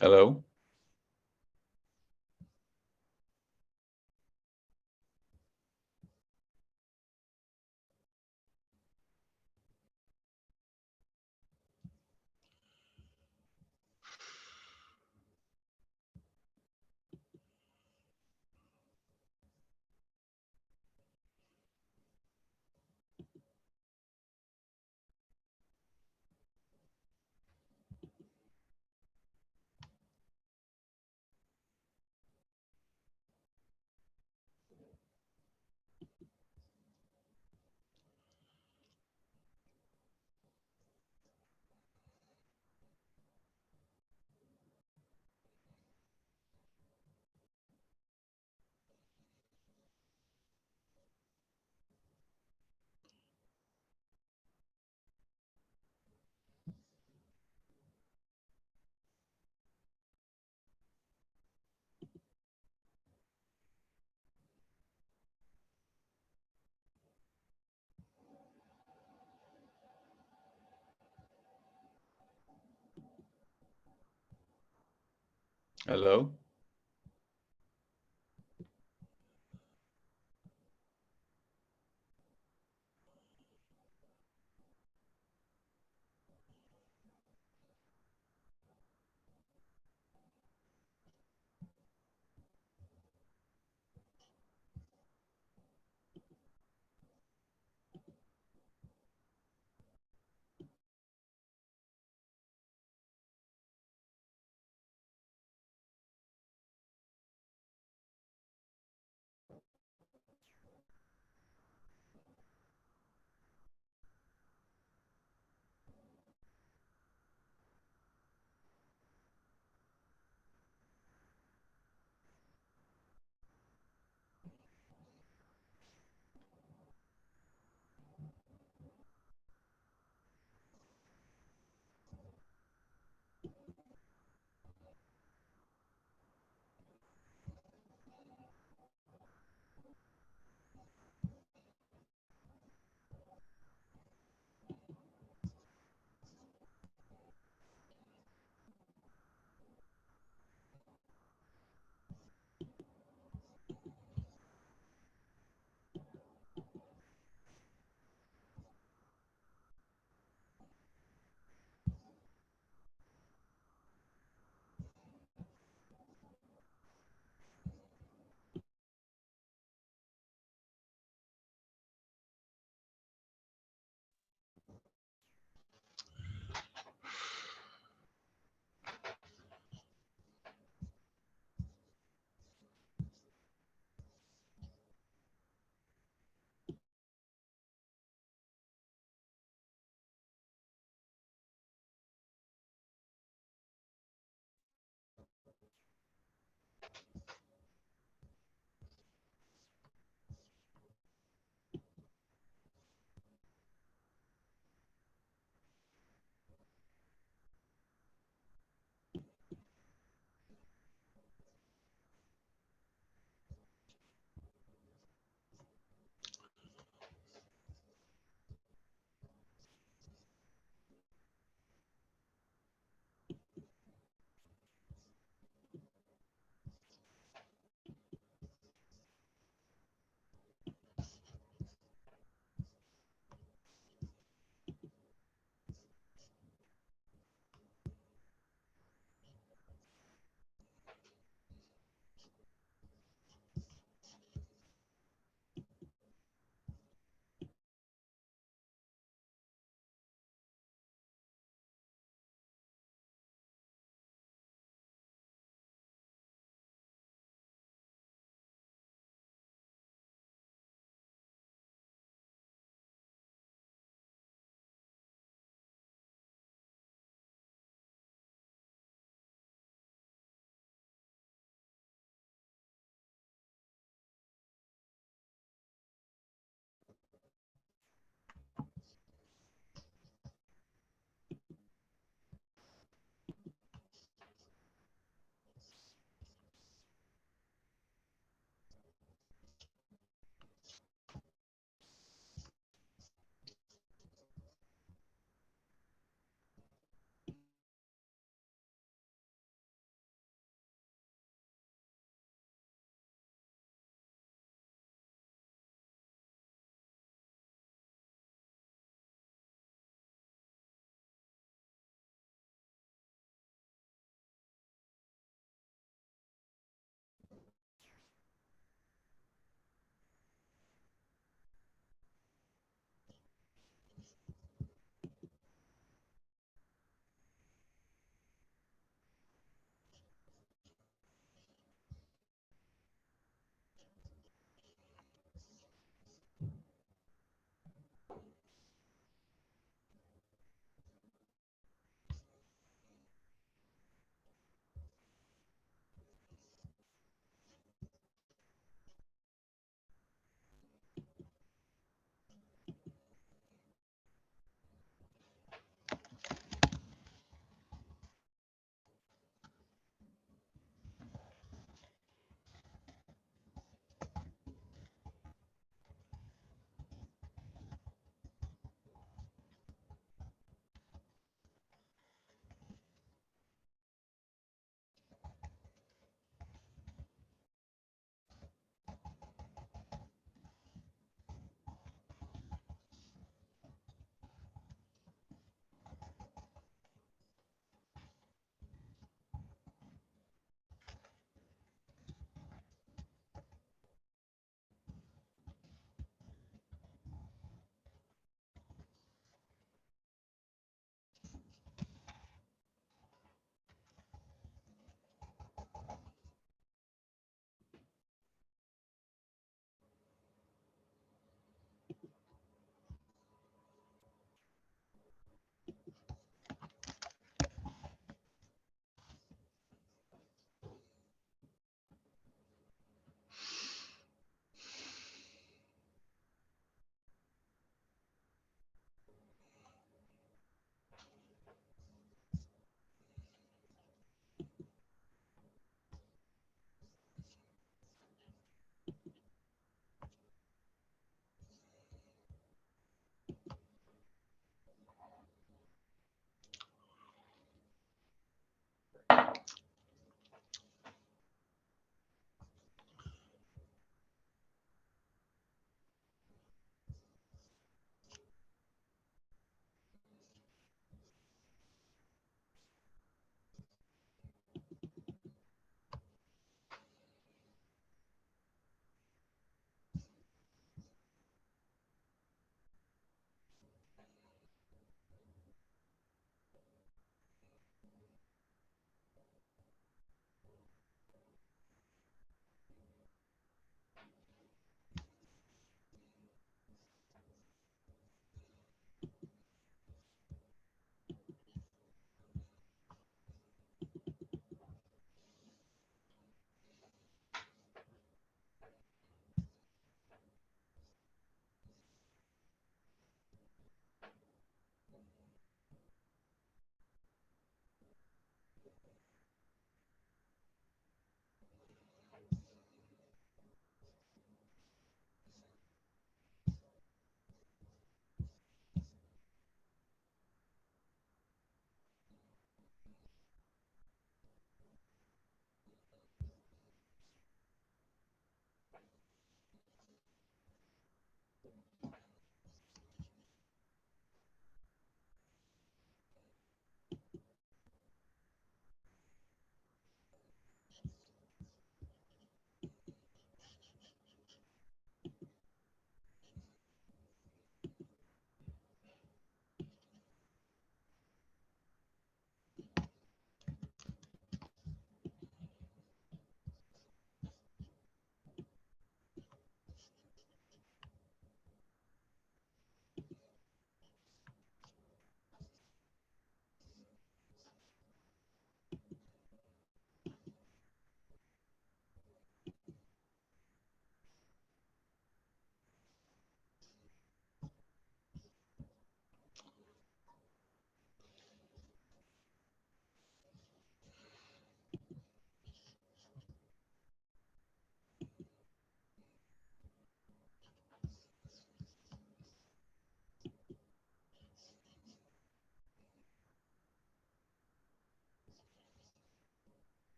Hello? Hello?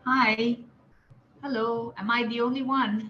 Hi. Hello. Am I the only one?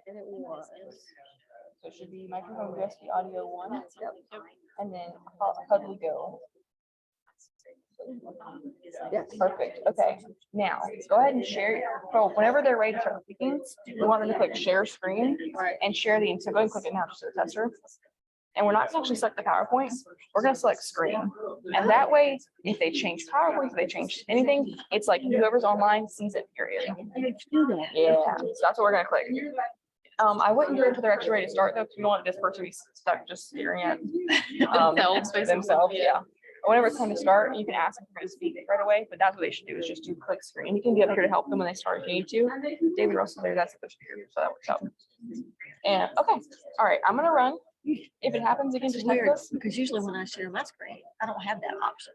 And it was. So it should be microphone USB audio 1. Yep. And then Huddly Go. Yes. Perfect. Okay. Now go ahead and share. So whenever they're ready to start speaking, we want them to click share screen and share the. So go ahead and click it now just to the tester. And we're not going to actually select the PowerPoint. We're going to select screen. And that way, if they change PowerPoint, if they change anything, it's like whoever's online sees it, period. Yeah. So that's what we're going to click. I wouldn't do it until they're actually ready to start though, because we don't want this person to be stuck just staring at themselves. Yeah. Whenever it's time to start, you can ask them to speak right away, but that's what they should do is just do click screen. You can be up here to help them when they start if you need to. David Russell there, that's the speaker, so that works out. And okay, all right, I'm gonna run. If it happens again, just Weird, text us. because usually when I share my screen, I don't have that option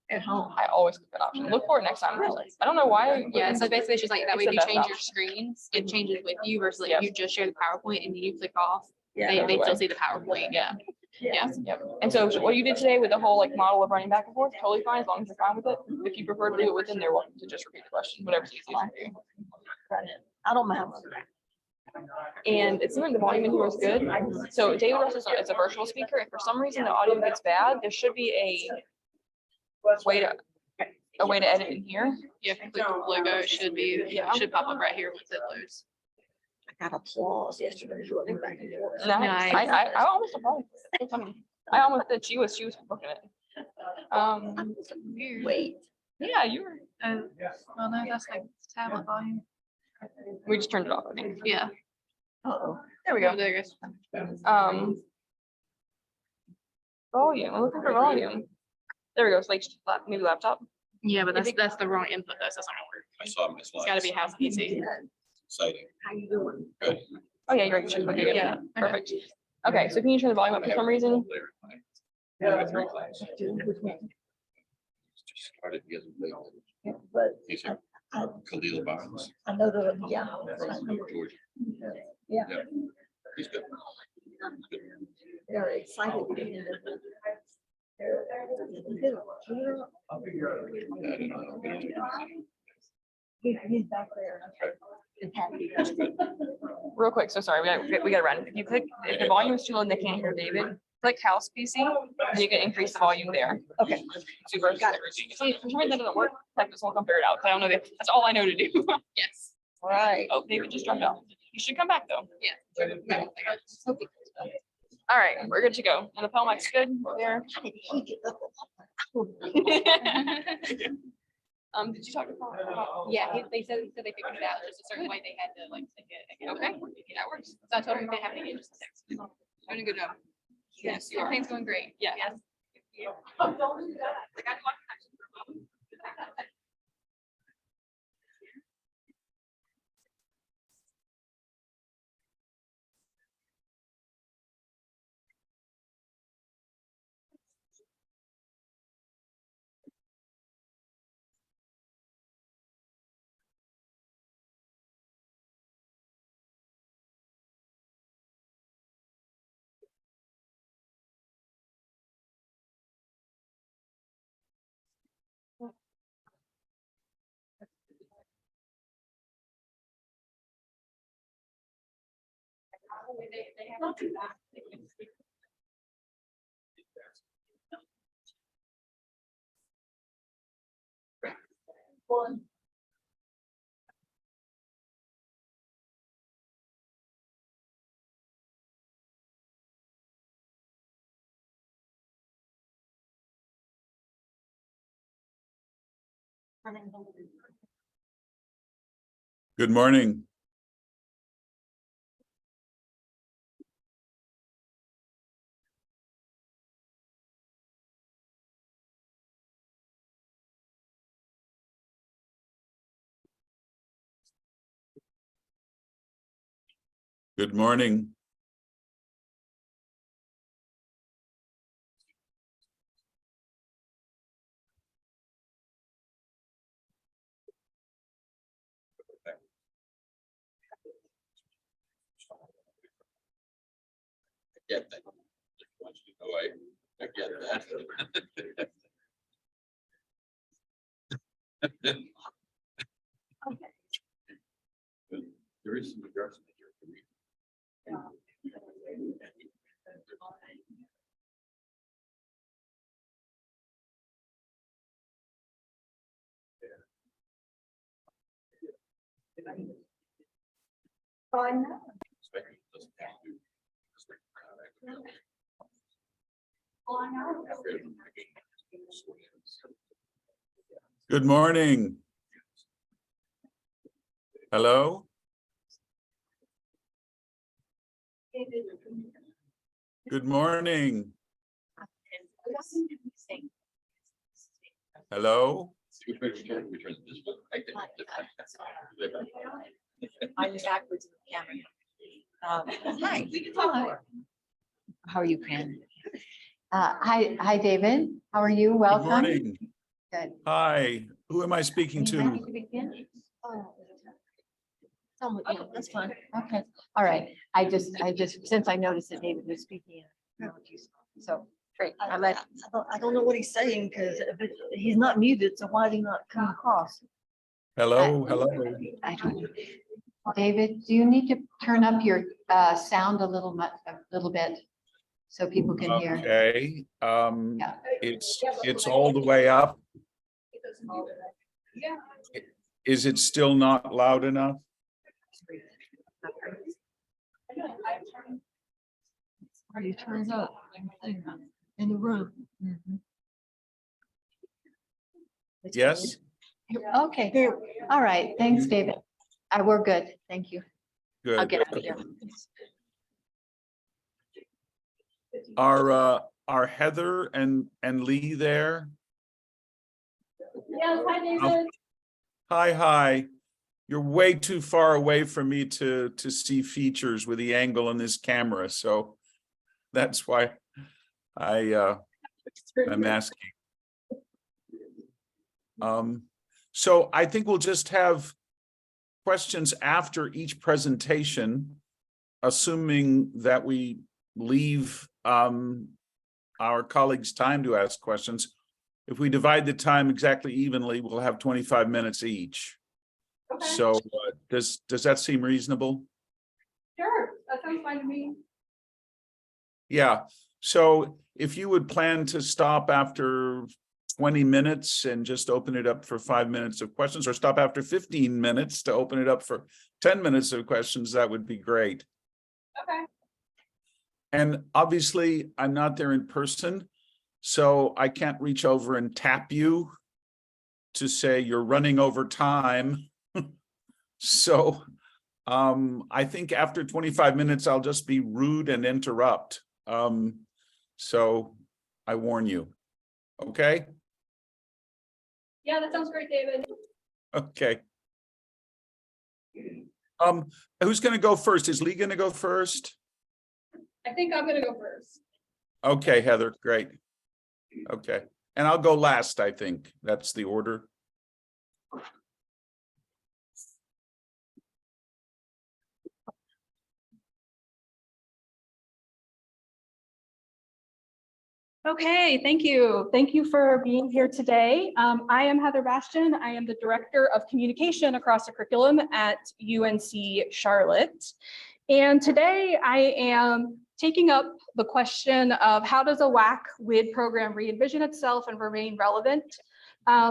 at home. I always click that option. Look for it next time. I don't know why. Yeah, so basically it's just like that way It's if you the best change your option. screens, it changes with you versus like Yep. you just share the PowerPoint and then you click off. Yeah. They still see the PowerPoint. Yeah. Yeah. Yep. And so what you did today with the whole like model of running back and forth, totally fine as long as you're fine with it. If you prefer to leave it within there, welcome to just repeat the question, whatever's easiest for you. I don't mind. And it's something the volume in here is good. So David Russell is a virtual speaker. If for some reason the audio gets bad, there should be a way to edit in here. Yeah, if you click the logo, it should be, Yeah. should pop up right here once it loads. I got applause yesterday. Running back and forth. Nice. Nice. I almost applied. It's funny. I almost did. She was booking it. Wait. Yeah, you were. Well, no, that's like tablet volume. We just turned it off, I think. Yeah. Uh-oh. There we go. There it goes. Volume. I'm looking for volume. There we go. It's like maybe laptop. Yeah, but If that's the wrong input though, so that's not gonna work. I saw my It's slides. gotta be house PC. Exciting. How you doing? Good. Oh yeah, you're right. You should look again. Yeah. Perfect. Okay, so can you turn the volume up for some reason? Just started the other day. But He's here. Khalil Barnes. I know that, yeah. From Georgia. Yeah. He's good. They're excited. to get in there. He's back there. And happy. That's good. Real quick, so sorry, we gotta run. If you click, if the volume is too low and they can't hear David, click house PC, and you can increase the volume there. Okay. Super. Got it. For some reason that doesn't work, like this one come figure it out, because I don't know that, that's all I know to do. Yes. Right. Oh, David just dropped out. You should come back though. Yeah. All right, we're good to go. And the lapel mic's good there. Did you talk about? Yeah, they said they figured it out. There's a certain way they had to like take it again. Okay, that works. So I told them they have to get just a text. Doing a good job. Yes, everything's going great. Yeah. Yes. Good morning. Good morning. I get that. I get that. There is some adjustment here. Good morning. Hello? Good morning. Hello? I'm backwards in the camera. Hi. Hello. How are you, Fran? Hi, David. How are you? Good Welcome. morning. Good. Hi, who am I speaking Are you ready to? to begin? Yeah, that's fine. Okay, all right. I just, since I noticed that David was speaking, so, great. I don't know what he's saying because he's not muted, so why did he not come across? Hello, hello. I don't know. David, do you need to turn up your sound a little bit so people can hear? Okay, Yeah. it's all the way up. Is it still not loud enough? Or you turn it up in the room. Yes? Okay, all right. Thanks, David. We're good. Thank you. I'll Good. get out of here. Are Heather and Lee there? Yes, hi, David. Hi. You're way too far away from me to see features with the angle on this camera, so that's why I'm asking. So I think we'll just have questions after each presentation, assuming that we leave our colleagues time to ask questions. If we divide the time exactly evenly, we'll have 25 minutes each. Okay, So does that seem reasonable? sure, that sounds fine to me. Yeah, so if you would plan to stop after 20 minutes and just open it up for 5 minutes of questions, or stop after 15 minutes to open it up for 10 minutes of questions, that would be great. Okay. And obviously, I'm not there in person, so I can't reach over and tap you to say you're running over time. So I think after 25 minutes, I'll just be rude and interrupt. So I warn you. Okay? Yeah, that sounds great, David. Okay. Who's gonna go first? Is Lee gonna go first? I think I'm gonna go first. Okay, Heather, great. Okay, and I'll go last, I think. That's the order. Okay, thank you. Thank you for being here today. I am Heather Bastian. I am the Director of Communication across the curriculum at UNC Charlotte. And today I am taking up the question of how does a WAC WID program re-envision itself and remain relevant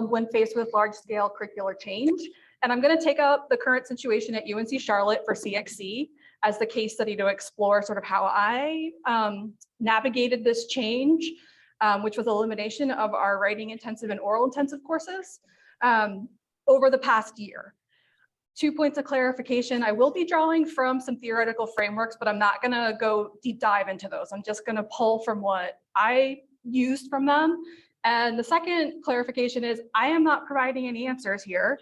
when faced with large-scale curricular change. And I'm going to take up the current situation at UNC Charlotte for CXC as the case study to explore sort of how I navigated this change, which was elimination of our writing intensive and oral intensive courses over the past year. 2 points of clarification. I will be drawing from some theoretical frameworks, but I'm not going to go deep dive into those. I'm just going to pull from what I used from them. And the second clarification is I am not providing any answers here.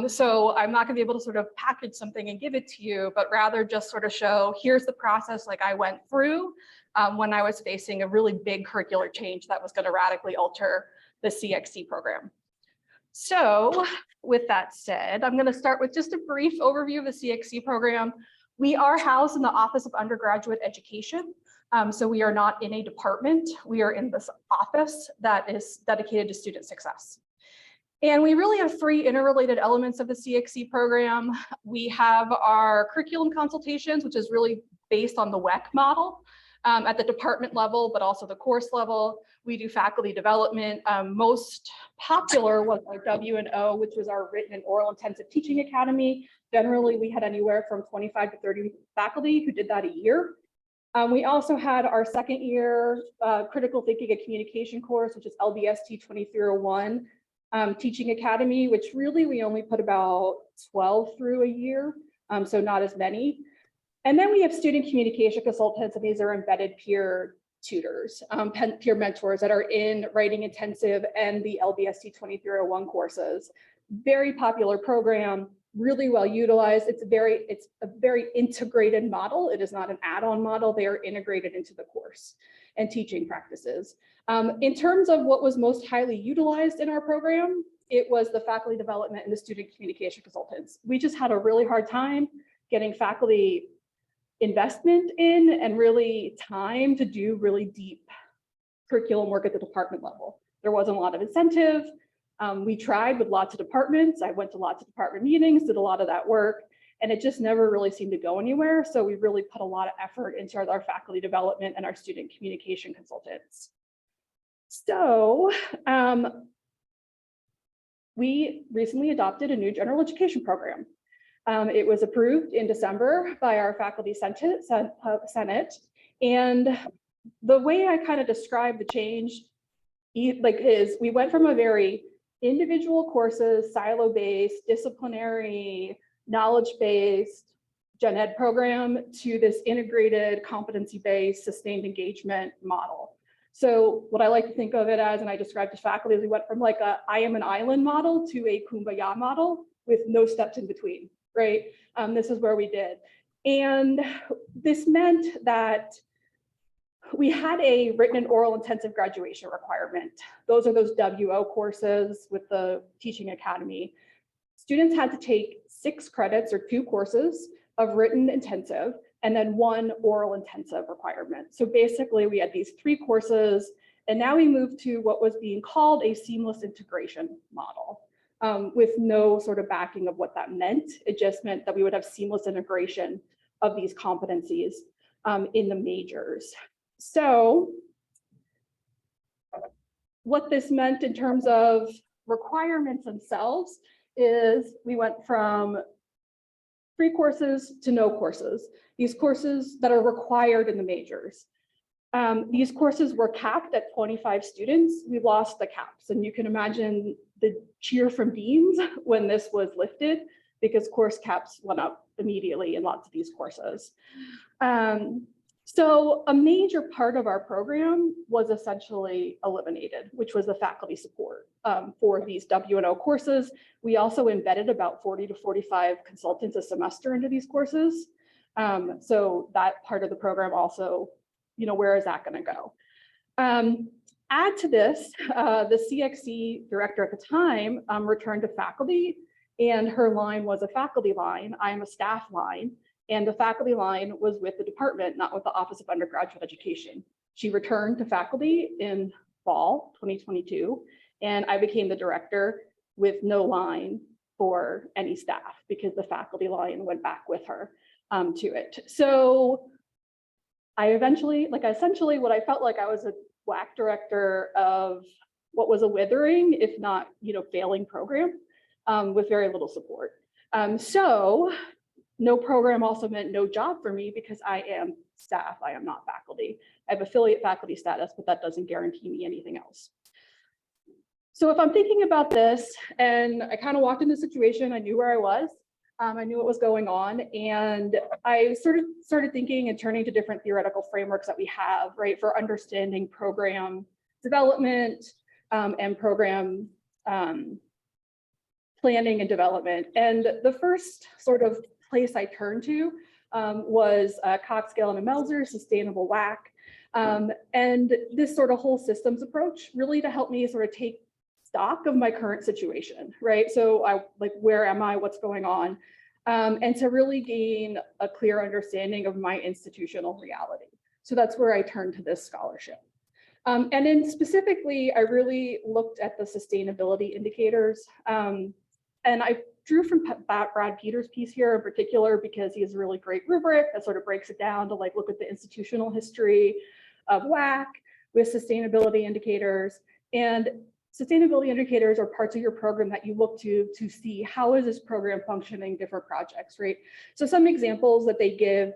So I'm not going to be able to sort of package something and give it to you, but rather just sort of show here's the process like I went through when I was facing a really big curricular change that was going to radically alter the CXC program. So with that said, I'm going to start with just a brief overview of the CXC program. We are housed in the Office of Undergraduate Education. So we are not in a department. We are in this office that is dedicated to student success. And we really have three interrelated elements of the CXC program. We have our curriculum consultations, which is really based on the WAC model at the department level, but also the course level. We do faculty development. Most popular was our W&O, which was our written and oral intensive teaching academy. Generally, we had anywhere from 25 to 30 faculty who did that a year. We also had our second year critical thinking and communication course, which is LBST 2301 teaching academy, which really we only put about 12 through a year, so not as many. And then we have student communication consultants, and these are embedded peer tutors, peer mentors that are in writing intensive and the LBST 2301 courses. Very popular program, really well utilized. It's a very integrated model. It is not an add-on model. They are integrated into the course and teaching practices. In terms of what was most highly utilized in our program, it was the faculty development and the student communication consultants. We just had a really hard time getting faculty investment in and really time to do really deep curriculum work at the department level. There wasn't a lot of incentive. We tried with lots of departments. I went to lots of department meetings, did a lot of that work, and it just never really seemed to go anywhere. So we really put a lot of effort into our faculty development and our student communication consultants. So we recently adopted a new general education program. It was approved in December by our faculty senate, and the way I kind of describe the change is we went from a very individual courses, silo-based, disciplinary, knowledge-based gen ed program to this integrated, competency-based, sustained engagement model. So what I like to think of it as, and I described to faculty, is we went from like a I am an island model to a kumbaya model with no steps in between, right? This is where we did. And this meant that we had a written and oral intensive graduation requirement. Those are those WO courses with the teaching academy. Students had to take 6 credits or 2 courses of written intensive and then 1 oral intensive requirement. So basically we had these 3 courses, and now we moved to what was being called a seamless integration model with no sort of backing of what that meant. It just meant that we would have seamless integration of these competencies in the majors. So what this meant in terms of requirements themselves is we went from 3 courses to no courses. These courses that are required in the majors. These courses were capped at 25 students. We lost the caps, and you can imagine the cheer from deans when this was lifted, because course caps went up immediately in lots of these courses. So a major part of our program was essentially eliminated, which was the faculty support for these W&O courses. We also embedded about 40 to 45 consultants a semester into these courses. So that part of the program also, where is that going to go? Add to this, the CXC director at the time returned to faculty, and her line was a faculty line. I'm a staff line. And the faculty line was with the department, not with the Office of Undergraduate Education. She returned to faculty in fall 2022, and I became the director with no line for any staff because the faculty line went back with her to it. So I essentially what I felt like I was a WAC director of what was a withering, if not, failing program with very little support. So no program also meant no job for me because I am staff, I am not faculty. I have affiliate faculty status, but that doesn't guarantee me anything else. So if I'm thinking about this, and I kind of walked into the situation, I knew where I was, I knew what was going on, and I started thinking and turning to different theoretical frameworks that we have, right, for understanding program development and program planning and development. And the first sort of place I turned to was Cox, Galen, and Melzer, Sustainable WAC. And this sort of whole systems approach really to help me sort of take stock of my current situation, right? So where am I, what's going on? And to really gain a clear understanding of my institutional reality. So that's where I turned to this scholarship. And then specifically, I really looked at the sustainability indicators. And I drew from Brad Peters' piece here in particular, because he has a really great rubric that sort of breaks it down to like look at the institutional history of WAC with sustainability indicators. And sustainability indicators are parts of your program that you look to see how is this program functioning, different projects, right? So some examples that they give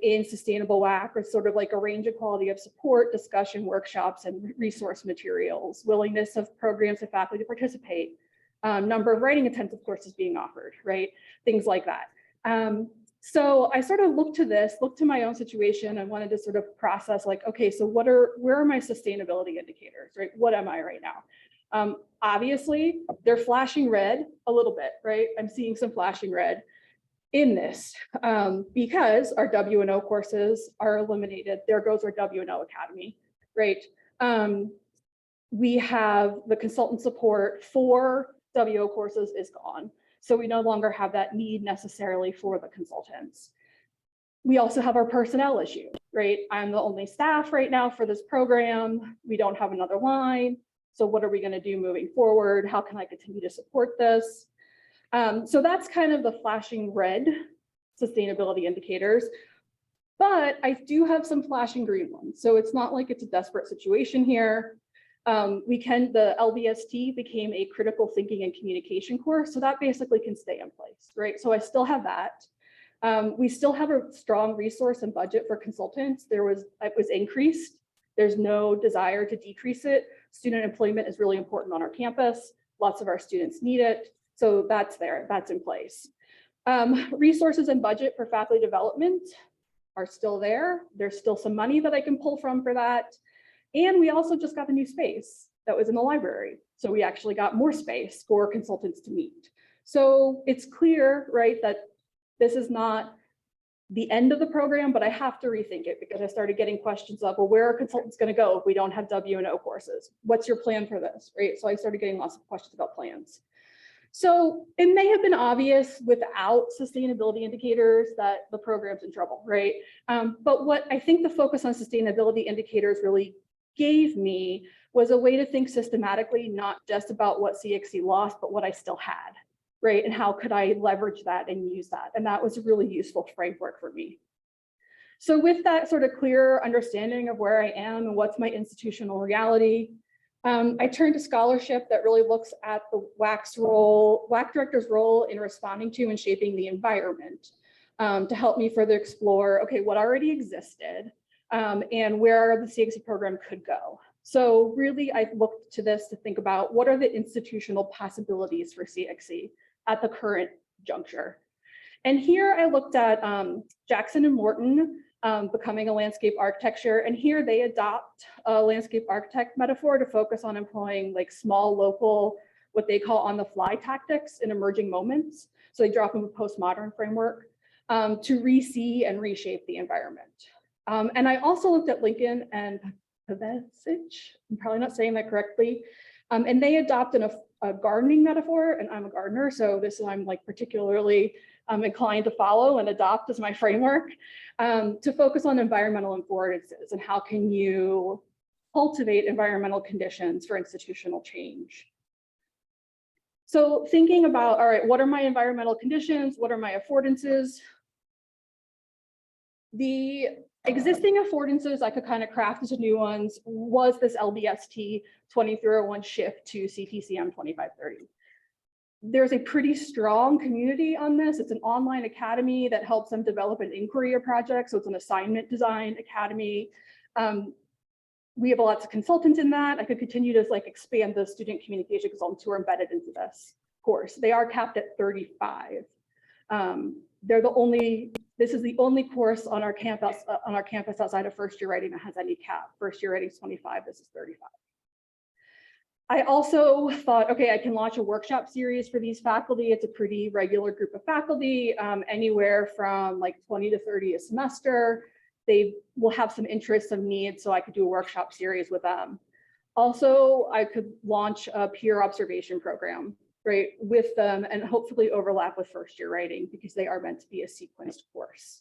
in sustainable WAC are sort of like a range of quality of support, discussion, workshops, and resource materials, willingness of programs and faculty to participate, number of writing intensive courses being offered, right? Things like that. So I sort of looked to my own situation and wanted to sort of process like, okay, so where are my sustainability indicators, right? What am I right now? Obviously, they're flashing red a little bit, right? I'm seeing some flashing red in this because our W&O courses are eliminated. There goes our W&O Academy, right? We have the consultant support for WO courses is gone. So we no longer have that need necessarily for the consultants. We also have our personnel issue, right? I'm the only staff right now for this program. We don't have another line. So what are we going to do moving forward? How can I continue to support this? So that's kind of the flashing red sustainability indicators. But I do have some flashing green ones. So it's not like it's a desperate situation here. The LBST became a critical thinking and communication course. So that basically can stay in place, right? So I still have that. We still have a strong resource and budget for consultants. It was increased. There's no desire to decrease it. Student employment is really important on our campus. Lots of our students need it. So that's there, that's in place. Resources and budget for faculty development are still there. There's still some money that I can pull from for that. And we also just got a new space that was in the library. So we actually got more space for consultants to meet. So it's clear, right, that this is not the end of the program, but I have to rethink it because I started getting questions of, well, where are consultants going to go if we don't have W&O courses? What's your plan for this, right? So I started getting lots of questions about plans. So it may have been obvious without sustainability indicators that the program's in trouble, right? But what I think the focus on sustainability indicators really gave me was a way to think systematically, not just about what CXC lost, but what I still had, right? And how could I leverage that and use that? And that was a really useful framework for me. So with that sort of clear understanding of where I am and what's my institutional reality, I turned to scholarship that really looks at the WAC director's role in responding to and shaping the environment to help me further explore, okay, what already existed and where the CXC program could go. So really, I looked to this to think about what are the institutional possibilities for CXC at the current juncture. And here I looked at Jackson and Morton becoming a landscape architecture. And here they adopt a landscape architect metaphor to focus on employing like small local, what they call on the fly tactics in emerging moments. So they drop in a postmodern framework to re-see and reshape the environment. And I also looked at Lincoln and Pavesic, I'm probably not saying that correctly. And they adopt a gardening metaphor, and I'm a gardener, so this is I'm like particularly inclined to follow and adopt as my framework to focus on environmental affordances and how can you cultivate environmental conditions for institutional change. So thinking about, all right, what are my environmental conditions? What are my affordances? The existing affordances I could kind of craft into new ones was this LBST 2301 shift to CTCM 2530. There's a pretty strong community on this. It's an online academy that helps them develop an inquiry project. So it's an assignment design academy. We have lots of consultants in that. I could continue to like expand the student communication consultants who are embedded into this course. They are capped at 35. This is the only course on our campus outside of first year writing that has any cap. First year writing is 25, this is 35. I also thought, okay, I can launch a workshop series for these faculty. It's a pretty regular group of faculty, anywhere from like 20 to 30 a semester. They will have some interests, some needs, so I could do a workshop series with them. Also, I could launch a peer observation program, right, with them and hopefully overlap with first year writing because they are meant to be a sequenced course.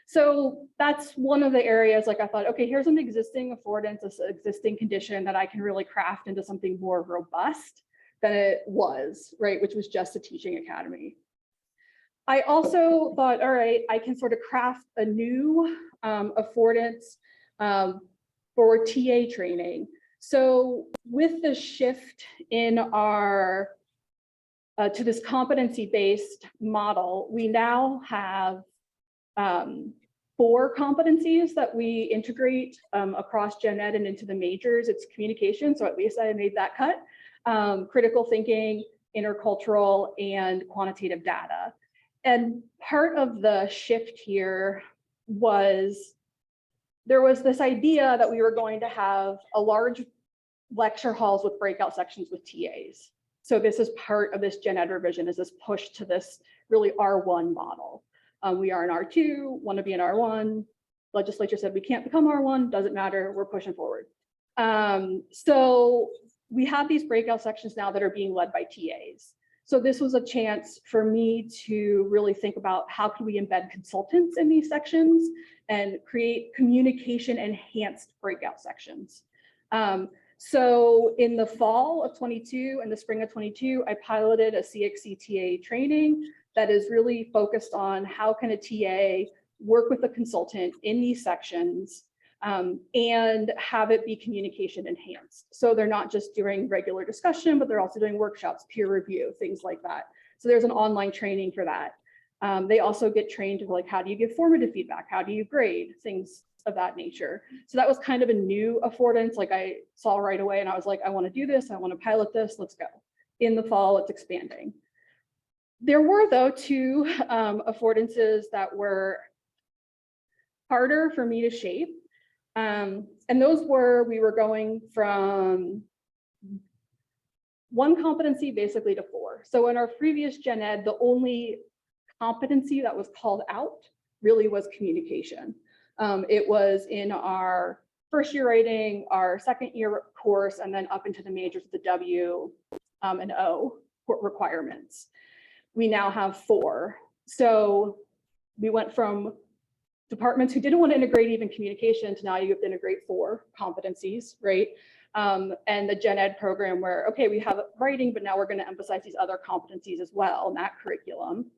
So that's one of the areas, like I thought, okay, here's an existing affordance, this existing condition that I can really craft into something more robust than it was, right, which was just a teaching academy. I also thought, all right, I can sort of craft a new affordance for TA training. So with the shift in our to this competency-based model, we now have 4 competencies that we integrate across gen ed and into the majors. It's communication, so at least I made that cut. Critical thinking, intercultural, and quantitative data. And part of the shift here was there was this idea that we were going to have a large lecture halls with breakout sections with TAs. So this is part of this gen ed revision, is this push to this really R1 model. We are in R2, want to be in R1. Legislature said we can't become R1, doesn't matter, we're pushing forward. So we have these breakout sections now that are being led by TAs. So this was a chance for me to really think about how can we embed consultants in these sections and create communication enhanced breakout sections. So in the fall of 22 and the spring of 22, I piloted a CXCTA training that is really focused on how can a TA work with a consultant in these sections and have it be communication enhanced. So they're not just doing regular discussion, but they're also doing workshops, peer review, things like that. So there's an online training for that. They also get trained to like, how do you give formative feedback? How do you grade? Things of that nature. So that was kind of a new affordance. Like I saw right away and I was like, I want to do this. I want to pilot this. Let's go. In the fall, it's expanding. There were though 2 affordances that were harder for me to shape. And those were, we were going from 1 competency basically to 4. So in our previous gen ed, the only competency that was called out really was communication. It was in our first year writing, our second year course, and then up into the majors with the W and O requirements. We now have 4. So we went from departments who didn't want to integrate even communication to now you have to integrate 4 competencies, right? And the gen ed program where, okay, we have writing, but now we're going to emphasize these other competencies as well in that curriculum.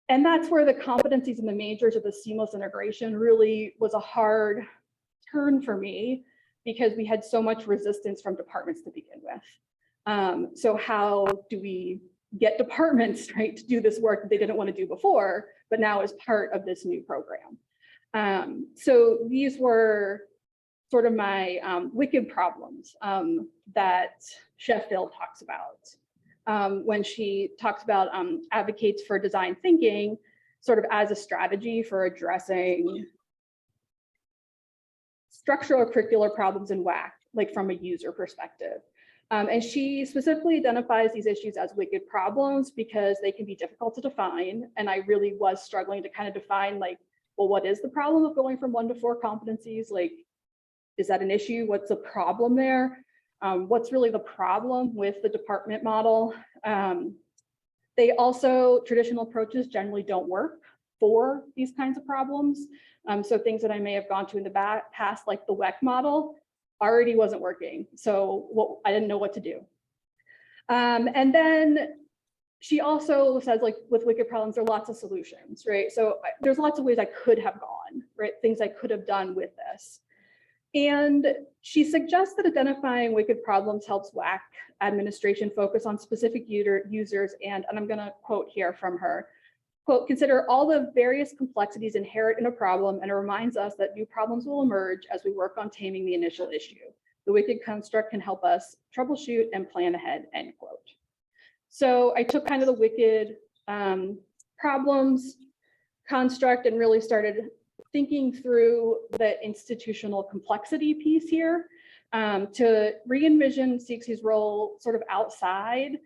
And that's where the competencies in the majors of the seamless integration really was a hard turn for me because we had so much resistance from departments to begin with. So how do we get departments, right, to do this work that they didn't want to do before, but now is part of this new program? So these were sort of my wicked problems that Sheffield talks about. When she talks about advocates for design thinking, sort of as a strategy for addressing structural curricular problems in WAC, like from a user perspective. And she specifically identifies these issues as wicked problems because they can be difficult to define. And I really was struggling to kind of define like, well, what is the problem of going from 1 to 4 competencies? Like, is that an issue? What's the problem there? What's really the problem with the department model? They also, traditional approaches generally don't work for these kinds of problems. So things that I may have gone to in the past, like the WAC model, already wasn't working. So I didn't know what to do. And then she also says, like, with wicked problems, there are lots of solutions, right? So there's lots of ways I could have gone, right? Things I could have done with this. And she suggests that identifying wicked problems helps WAC administration focus on specific users. And I'm going to quote here from her, quote, consider all the various complexities inherent in a problem, and it reminds us that new problems will emerge as we work on taming the initial issue. The wicked construct can help us troubleshoot and plan ahead, end quote. So I took kind of the wicked problems construct and really started thinking through the institutional complexity piece here to re-envision CXC's role sort of outside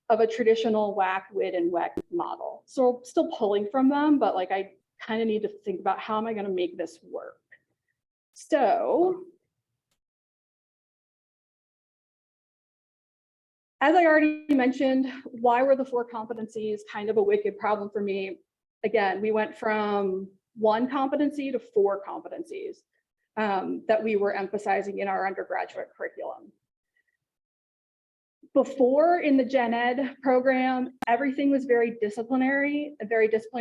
of a traditional WAC, WID, and WEC model. So still pulling from them, but like I kind of need to think about how am I going to make this work? So as I already mentioned, why were the 4 competencies kind of a wicked problem for me? Again, we went from 1 competency to 4 competencies that we were emphasizing in our undergraduate curriculum. Before, in the Gen Ed program, everything was very disciplinary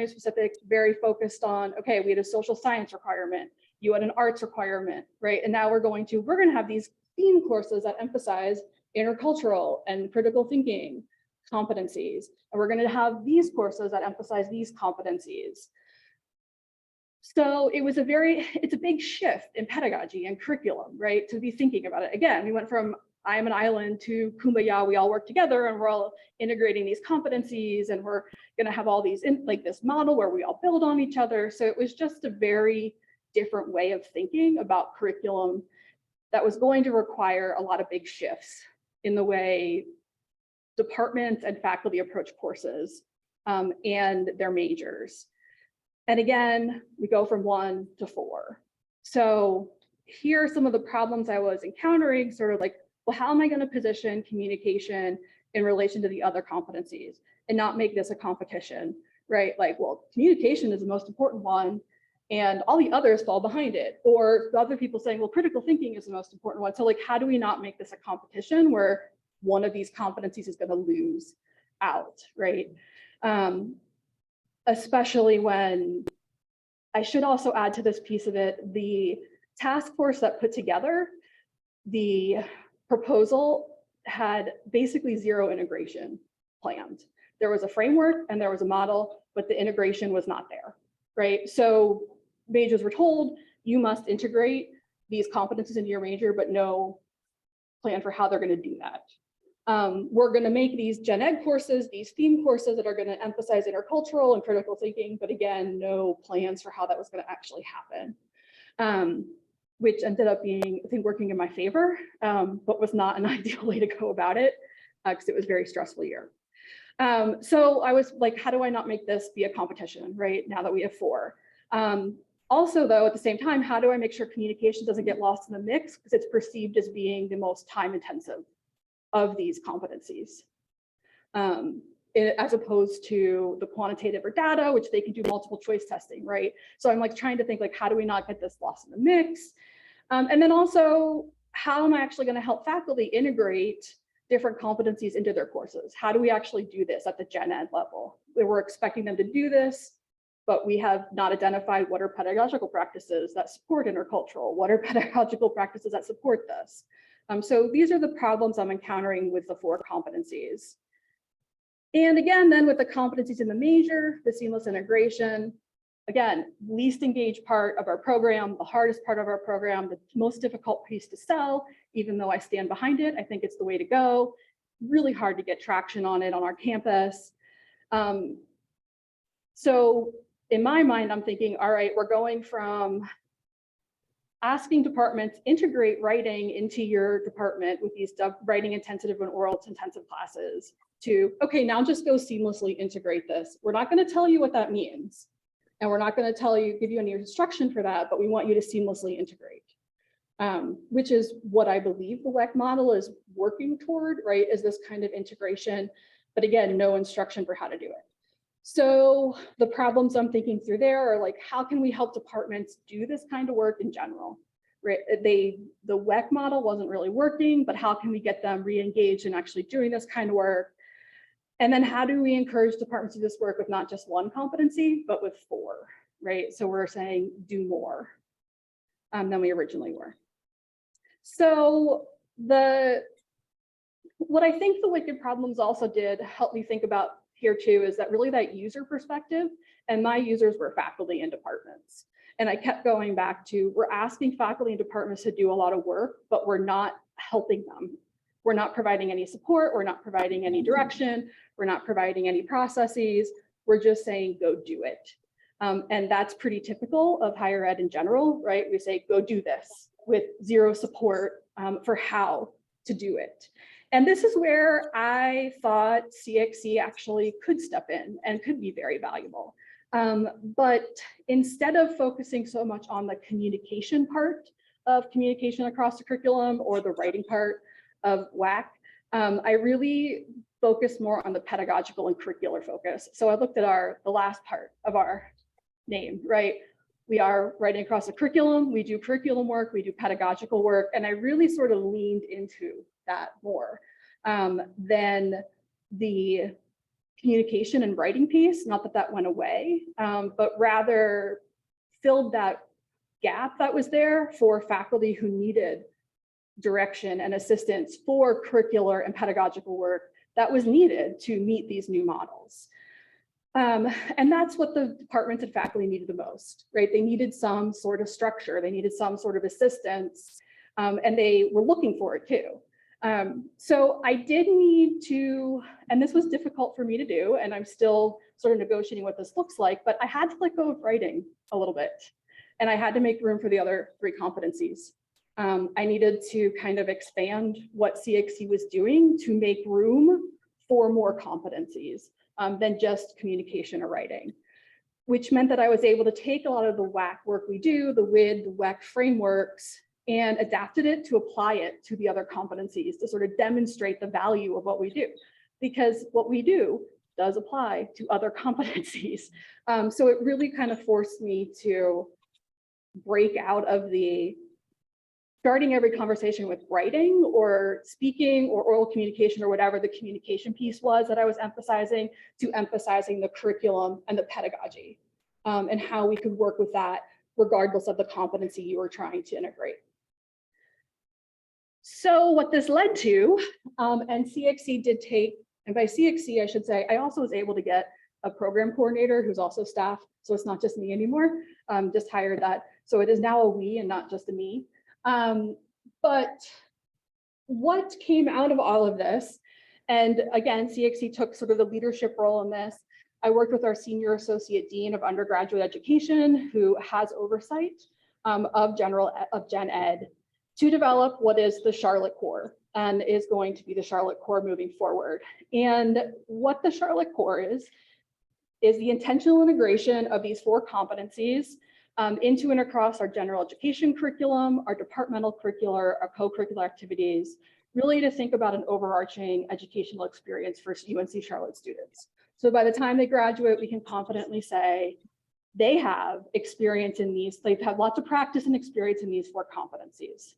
specific, very focused on, okay, we had a social science requirement, you had an arts requirement, right? And now we're going to have these theme courses that emphasize intercultural and critical thinking competencies. And we're going to have these courses that emphasize these competencies. So it's a big shift in pedagogy and curriculum, right? To be thinking about it. Again, we went from I am an island to kumbaya, we all work together and we're all integrating these competencies and we're going to have all these this model where we all build on each other. So it was just a very different way of thinking about curriculum that was going to require a lot of big shifts in the way departments and faculty approach courses and their majors. And again, we go from 1 to 4. So here are some of the problems I was encountering, sort of like, well, how am I going to position communication in relation to the other competencies and not make this a competition, right? Like, well, communication is the most important one and all the others fall behind it. Or the other people saying, well, critical thinking is the most important one. So like, how do we not make this a competition where one of these competencies is going to lose out, right? Especially when, I should also add to this piece of it, the task force that put together the proposal had basically 0 integration planned. There was a framework and there was a model, but the integration was not there, right? So majors were told, you must integrate these competencies into your major, but no plan for how they're going to do that. We're going to make these Gen Ed courses, these theme courses that are going to emphasize intercultural and critical thinking, but again, no plans for how that was going to actually happen. Which ended up being, I think, working in my favor, but was not an ideal way to go about it because it was a very stressful year. So I was like, how do I not make this be a competition, right? Now that we have 4. Also, though, at the same time, how do I make sure communication doesn't get lost in the mix because it's perceived as being the most time intensive of these competencies, as opposed to the quantitative or data, which they can do multiple choice testing, right? So I'm like trying to think like, how do we not get this lost in the mix? And then also, how am I actually going to help faculty integrate different competencies into their courses? How do we actually do this at the Gen Ed level? We're expecting them to do this, but we have not identified what are pedagogical practices that support intercultural, what are pedagogical practices that support this. So these are the problems I'm encountering with the 4 competencies. And again, then with the competencies in the major, the seamless integration, again, least engaged part of our program, the hardest part of our program, the most difficult piece to sell, even though I stand behind it, I think it's the way to go. Really hard to get traction on it on our campus. So in my mind, I'm thinking, all right, we're going from asking departments integrate writing into your department with these writing intensive and oral intensive classes to, okay, now just go seamlessly integrate this. We're not going to tell you what that means. And we're not going to give you any instruction for that, but we want you to seamlessly integrate, which is what I believe the WAC model is working toward, right? Is this kind of integration, but again, no instruction for how to do it. So the problems I'm thinking through there are like, how can we help departments do this kind of work in general? Right? The WAC model wasn't really working, but how can we get them re-engaged in actually doing this kind of work? And then how do we encourage departments to do this work with not just 1 competency, but with 4, right? So we're saying do more than we originally were. So what I think the wicked problems also did help me think about here too is that really that user perspective, and my users were faculty and departments. And I kept going back to, we're asking faculty and departments to do a lot of work, but we're not helping them. We're not providing any support. We're not providing any direction. We're not providing any processes. We're just saying, go do it. And that's pretty typical of higher ed in general, right? We say, go do this with 0 support for how to do it. And this is where I thought CXC actually could step in and could be very valuable. But instead of focusing so much on the communication part of communication across the curriculum or the writing part of WAC, I really focused more on the pedagogical and curricular focus. So I looked at the last part of our name, right? We are writing across the curriculum, we do curriculum work, we do pedagogical work, and I really sort of leaned into that more than the communication and writing piece. Not that that went away, but rather filled that gap that was there for faculty who needed direction and assistance for curricular and pedagogical work that was needed to meet these new models. And that's what the departments and faculty needed the most, right? They needed some sort of structure, they needed some sort of assistance, and they were looking for it too. So I did need to, and this was difficult for me to do, and I'm still sort of negotiating what this looks like, but I had to let go of writing a little bit, and I had to make room for the other 3 competencies. I needed to kind of expand what CXC was doing to make room for more competencies than just communication or writing, which meant that I was able to take a lot of the WAC work we do, the WID, the WAC frameworks, and adapted it to apply it to the other competencies to sort of demonstrate the value of what we do, because what we do does apply to other competencies. So it really kind of forced me to break out of the starting every conversation with writing or speaking or oral communication or whatever the communication piece was that I was emphasizing, to emphasizing the curriculum and the pedagogy and how we could work with that regardless of the competency you were trying to integrate. So what this led to, and CXC did take, and by CXC I should say, I also was able to get a program coordinator who's also staff, so it's not just me anymore, just hired that. So it is now a we and not just a me. But what came out of all of this, and again, CXC took sort of the leadership role in this. I worked with our Senior Associate Dean of Undergraduate Education, who has oversight of Gen Ed, to develop what is the Charlotte Core and is going to be the Charlotte Core moving forward. And what the Charlotte Core is the intentional integration of these 4 competencies into and across our general education curriculum, our departmental curricular, our co-curricular activities, really to think about an overarching educational experience for UNC Charlotte students. So by the time they graduate, we can confidently say they have experience in these, they've had lots of practice and experience in these 4 competencies.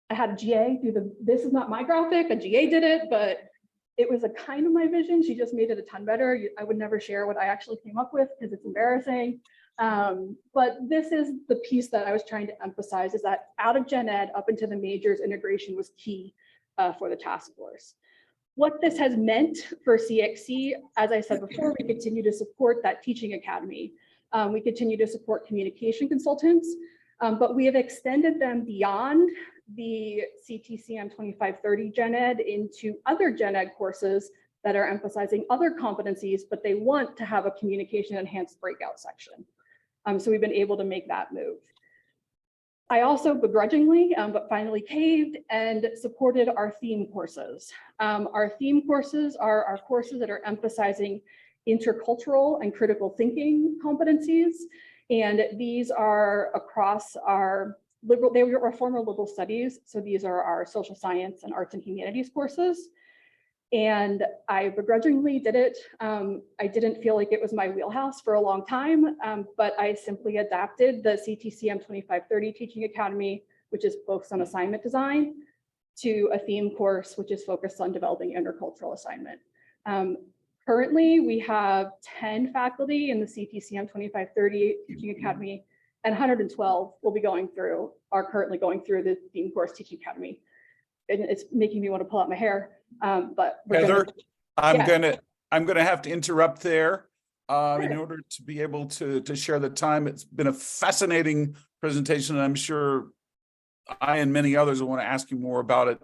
I had a GA do this is not my graphic, a GA did it, but it was a kind of my vision. She just made it a ton better. I would never share what I actually came up with because it's embarrassing. But this is the piece that I was trying to emphasize, is that out of Gen Ed up into the majors, integration was key for the task force. What this has meant for CXC, as I said before, we continue to support that teaching academy. We continue to support communication consultants, but we have extended them beyond the CTCM 2530 Gen Ed into other Gen Ed courses that are emphasizing other competencies, but they want to have a communication enhanced breakout section. So we've been able to make that move. I also begrudgingly, but finally caved and supported our theme courses. Our theme courses are our courses that are emphasizing intercultural and critical thinking competencies. And these are across our liberal, they were former liberal studies. So these are our social science and arts and humanities courses. And I begrudgingly did it. I didn't feel like it was my wheelhouse for a long time, but I simply adapted the CTCM 2530 Teaching Academy, which is focused on assignment design, to a theme course, which is focused on developing intercultural assignment. Currently, we have 10 faculty in the CTCM 2530 Teaching Academy, and 112 will be are currently going through the theme course Teaching Academy. And it's making me want to pull out my hair. But Heather, I'm yeah. gonna have to interrupt there in order to be able to share the time. It's been a fascinating presentation, and I'm sure I and many others will want to ask you more about it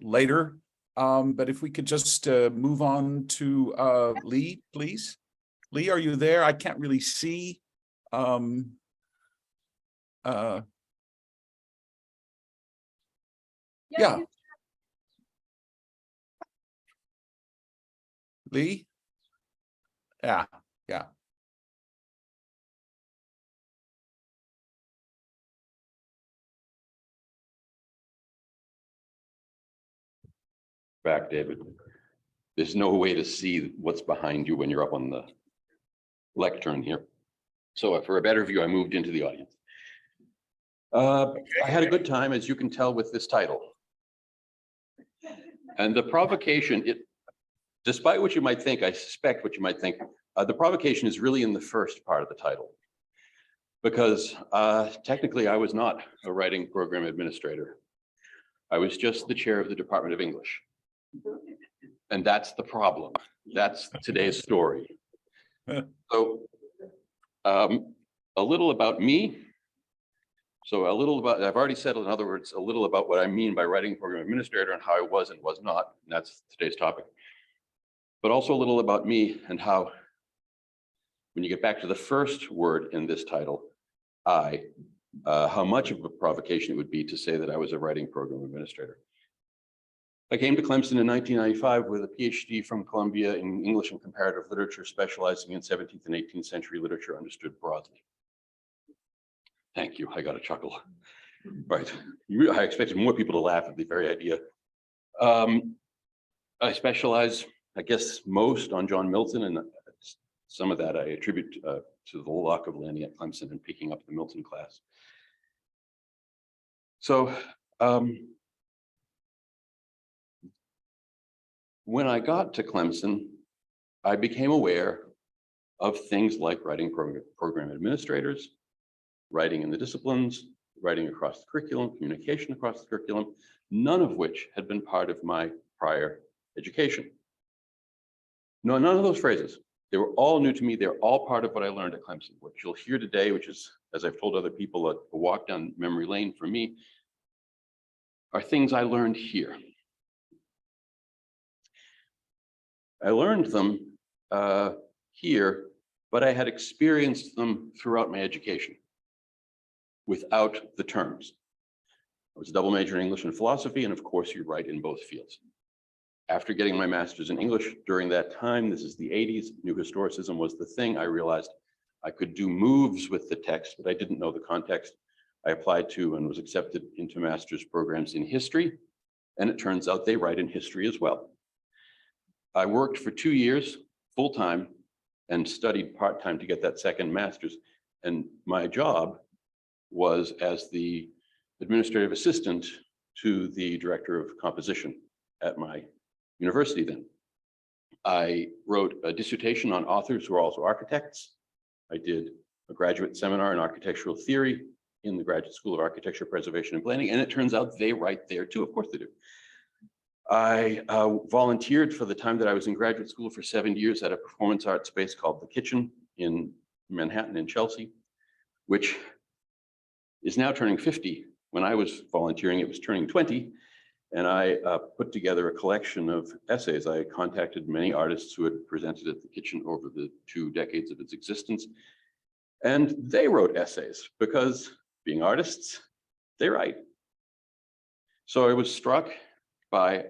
later. But if we could just move on to Lee, please. Lee, are you there? I can't really see. Yeah. Lee? Yeah. Back, David. There's no way to see what's behind you when you're up on the lectern here. So for a better view, I moved into the audience. I had a good time, as you can tell, with this title. And the provocation, despite what you might think, I suspect what you might think, the provocation is really in the first part of the title. Because technically I was not a writing program administrator. I was just the chair of the Department of English. And that's the problem. That's today's story. So a little about me. So a little about, I've already said, in other words, a little about what I mean by writing program administrator and how I was and was not. And that's today's topic. But also a little about me and how, when you get back to the first word in this title, how much of a provocation it would be to say that I was a writing program administrator. I came to Clemson in 1995 with a PhD from Columbia in English and Comparative Literature, specializing in 17th and 18th century literature understood broadly. Thank you, I got a chuckle. Right, I expected more people to laugh at the very idea. I specialize, I guess, most on John Milton, and some of that I attribute to the luck of landing at Clemson and picking up the Milton class. So when I got to Clemson, I became aware of things like writing program administrators, writing in the disciplines, writing across the curriculum, communication across the curriculum, none of which had been part of my prior education. No, none of those phrases. They were all new to me. They're all part of what I learned at Clemson. What you'll hear today, which is, as I've told other people, a walk down memory lane for me, are things I learned here. I learned them here, but I had experienced them throughout my education without the terms. I was a double major in English and philosophy, and of course you write in both fields. After getting my master's in English during that time, this is the 80s, New Historicism was the thing. I realized I could do moves with the text, but I didn't know the context. I applied to and was accepted into master's programs in history, and it turns out they write in history as well. I worked for 2 years full-time and studied part-time to get that second master's, and my job was as the administrative assistant to the director of composition at my university then. I wrote a dissertation on authors who are also architects. I did a graduate seminar in architectural theory in the Graduate School of Architecture, Preservation and Planning, and it turns out they write there too. Of course they do. I volunteered for the time that I was in graduate school for 7 years at a performance art space called The Kitchen in Manhattan and Chelsea, which is now turning 50. When I was volunteering, it was turning 20. And I put together a collection of essays. I contacted many artists who had presented at the Kitchen over the 2 decades of its existence. And they wrote essays because, being artists, they write. So I was struck by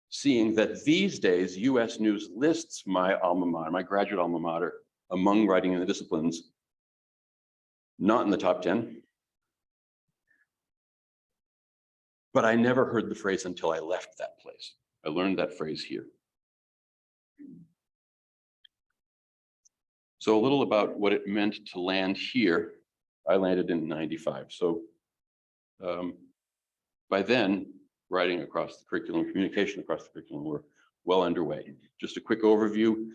seeing that these days, US News lists my alma mater, my graduate alma mater, among writing in the disciplines, not in the top 10. But I never heard the phrase until I left that place. I learned that phrase here. So a little about what it meant to land here. I landed in '95. So by then, writing across the curriculum, communication across the curriculum were well underway. Just a quick overview.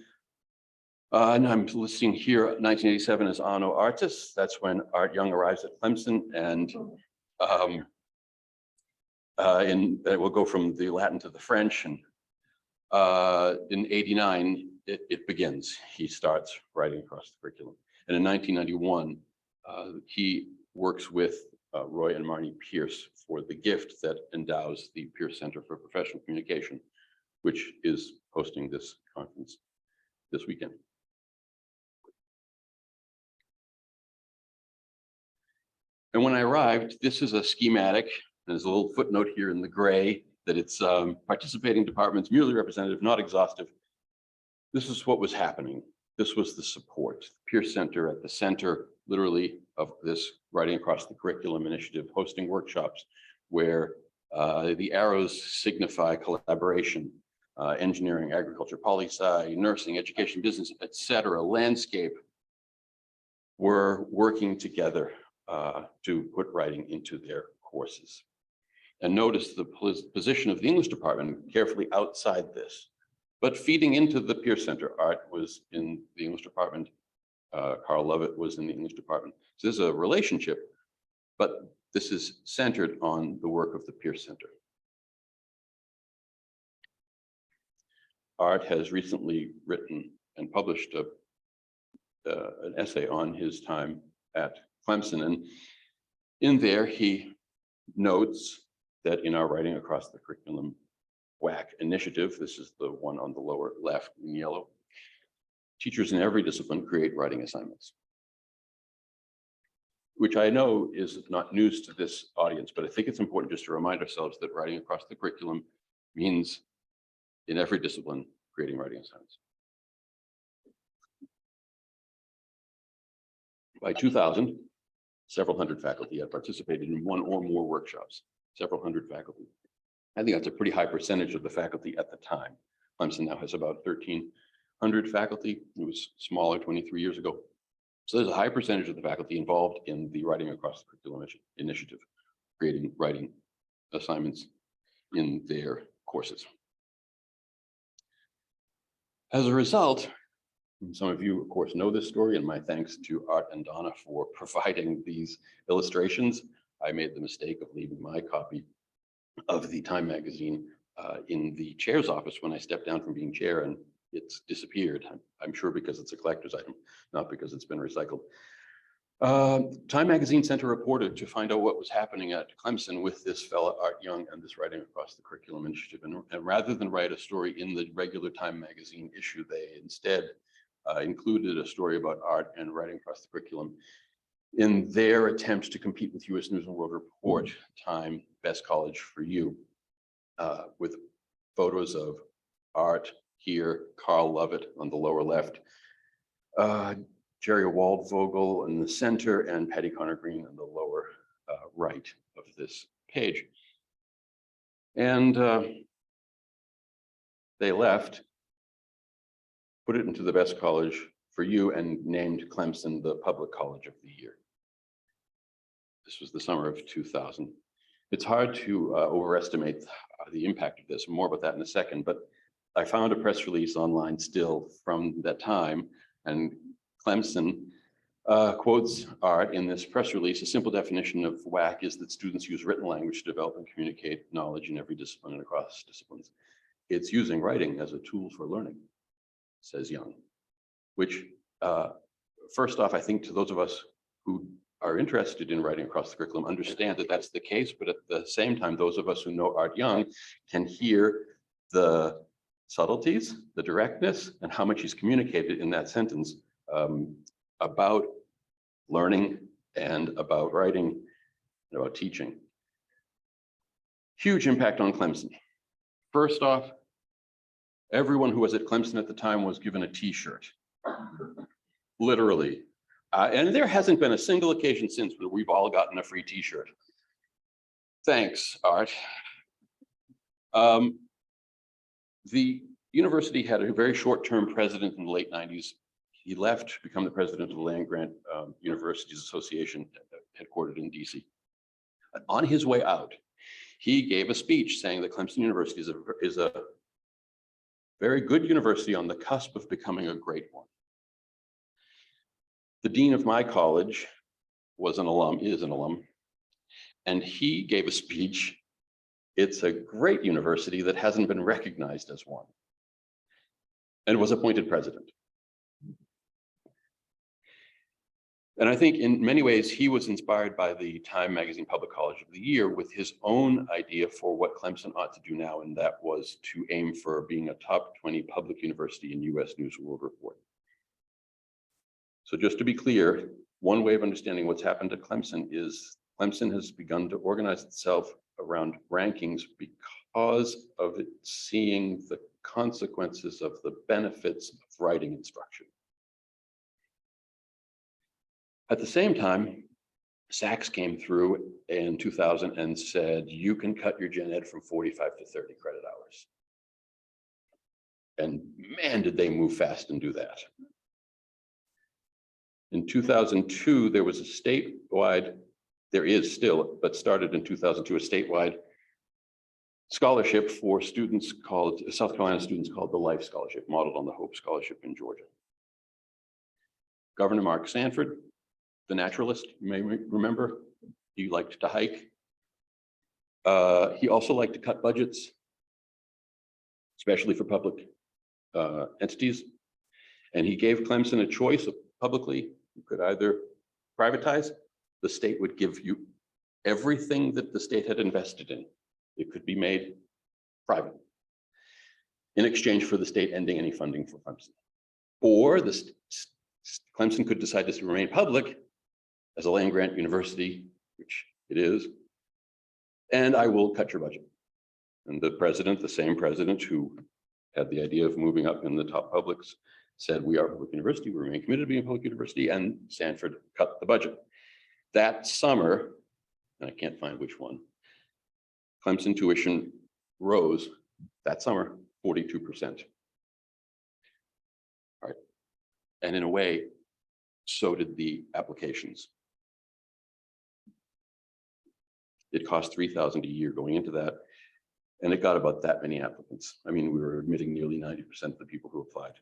And I'm listing here 1987 as Anno Artis. That's when Art Young arrives at Clemson, and it will go from the Latin to the French, and in '89 it begins. He starts writing across the curriculum, and in 1991 he works with Roy and Marnie Pierce for the gift that endows the Pierce Center for Professional Communication, which is hosting this conference this weekend. And when I arrived, this is a schematic. There's a little footnote here in the gray that it's participating departments, merely representative, not exhaustive. This is what was happening. This was the support. Pierce Center at the center, literally, of this writing across the curriculum initiative, hosting workshops where the arrows signify collaboration. engineering, agriculture, poli-sci, nursing, education, business, etc., landscape, were working together to put writing into their courses. And notice the position of the English department carefully outside this, but feeding into the Peer Center. Art was in the English department. Carl Lovett was in the English department. So there's a relationship, but this is centered on the work of the Peer Center. Art has recently written and published an essay on his time at Clemson. And in there, he notes that in our Writing Across the Curriculum WAC initiative, this is the one on the lower left in yellow, teachers in every discipline create writing assignments, which I know is not news to this audience, but I think it's important just to remind ourselves that writing across the curriculum means in every discipline creating writing assignments. By 2000, several hundred faculty had participated in one or more workshops, several hundred faculty. I think that's a pretty high percentage of the faculty at the time. Clemson now has about 1,300 faculty. It was smaller 23 years ago. So there's a high percentage of the faculty involved in the Writing Across the Curriculum initiative, creating writing assignments in their courses. As a result, some of you, of course, know this story, and my thanks to Art and Donna for providing these illustrations. I made the mistake of leaving my copy of the Time magazine in the chair's office when I stepped down from being chair, and it's disappeared. I'm sure because it's a collector's item, not because it's been recycled. Time magazine sent a reporter to find out what was happening at Clemson with this fella, Art Young, and this Writing Across the Curriculum initiative. And rather than write a story in the regular Time magazine issue, they instead included a story about Art and Writing Across the Curriculum in their attempt to compete with U.S. News and World Report, Time, Best College for You, with photos of Art here, Carl Lovett on the lower left, Jerry Waldvogel in the center, and Patty Connor Green on the lower right of this page. And they left, put it into the Best College for You, and named Clemson the Public College of the Year. This was the summer of 2000. It's hard to overestimate the impact of this. More about that in a second, but I found a press release online still from that time, and Clemson quotes Art in this press release. A simple definition of WAC is that students use written language to develop and communicate knowledge in every discipline and across disciplines. It's using writing as a tool for learning, says Young, which first off, I think to those of us who are interested in writing across the curriculum understand that that's the case, but at the same time, those of us who know Art Young can hear the subtleties, the directness, and how much he's communicated in that sentence about learning and about writing and about teaching. Huge impact on Clemson. First off, everyone who was at Clemson at the time was given a t-shirt, literally. And there hasn't been a single occasion since where we've all gotten a free t-shirt. Thanks, Art. The university had a very short-term president in the late 90s. He left to become the president of the Land Grant Universities Association, headquartered in DC. On his way out, he gave a speech saying that Clemson University is a very good university on the cusp of becoming a great one. The dean of my college was an alum, is an alum, and he gave a speech. It's a great university that hasn't been recognized as one, and was appointed president. And I think in many ways, he was inspired by the Time Magazine Public College of the Year with his own idea for what Clemson ought to do now, and that was to aim for being a top 20 public university in US News and World Report. So just to be clear, one way of understanding what's happened at Clemson is Clemson has begun to organize itself around rankings because of it seeing the consequences of the benefits of writing instruction. At the same time, Sachs came through in 2000 and said, you can cut your gen ed from 45 to 30 credit hours. And man, did they move fast and do that. In 2002, there was a statewide, there is still, but started in 2002, a statewide scholarship for students called, South Carolina students called the Life Scholarship, modeled on the Hope Scholarship in Georgia. Governor Mark Sanford, the naturalist, you may remember, he liked to hike. He also liked to cut budgets, especially for public entities. And he gave Clemson a choice of publicly, you could either privatize, the state would give you everything that the state had invested in. It could be made private in exchange for the state ending any funding for Clemson. Or Clemson could decide to remain public as a land grant university, which it is, and I will cut your budget. And the president, the same president who had the idea of moving up in the top publics, said, we are a public university, we remain committed to being a public university, and Sanford cut the budget. That summer, and I can't find which one, Clemson tuition rose that summer 42%. All right. And in a way, so did the applications. It cost $3,000 a year going into that, and it got about that many applicants. I mean, we were admitting nearly 90% of the people who applied.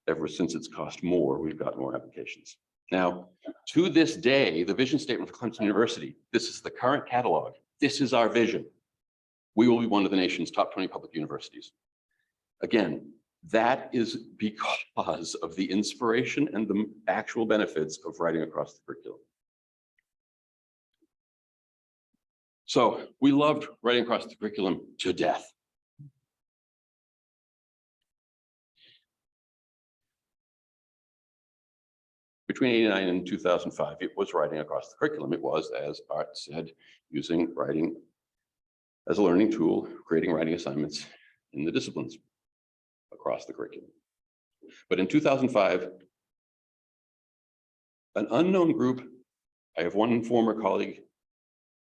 Ever since it's cost more, we've got more applications. Now, to this day, the vision statement for Clemson University, this is the current catalog. This is our vision. We will be one of the nation's top 20 public universities. Again, that is because of the inspiration and the actual benefits of writing across the curriculum. So we loved writing across the curriculum to death. Between 1989 and 2005, it was writing across the curriculum. It was, as Art said, using writing as a learning tool, creating writing assignments in the disciplines across the curriculum. But in 2005, an unknown group, I have one former colleague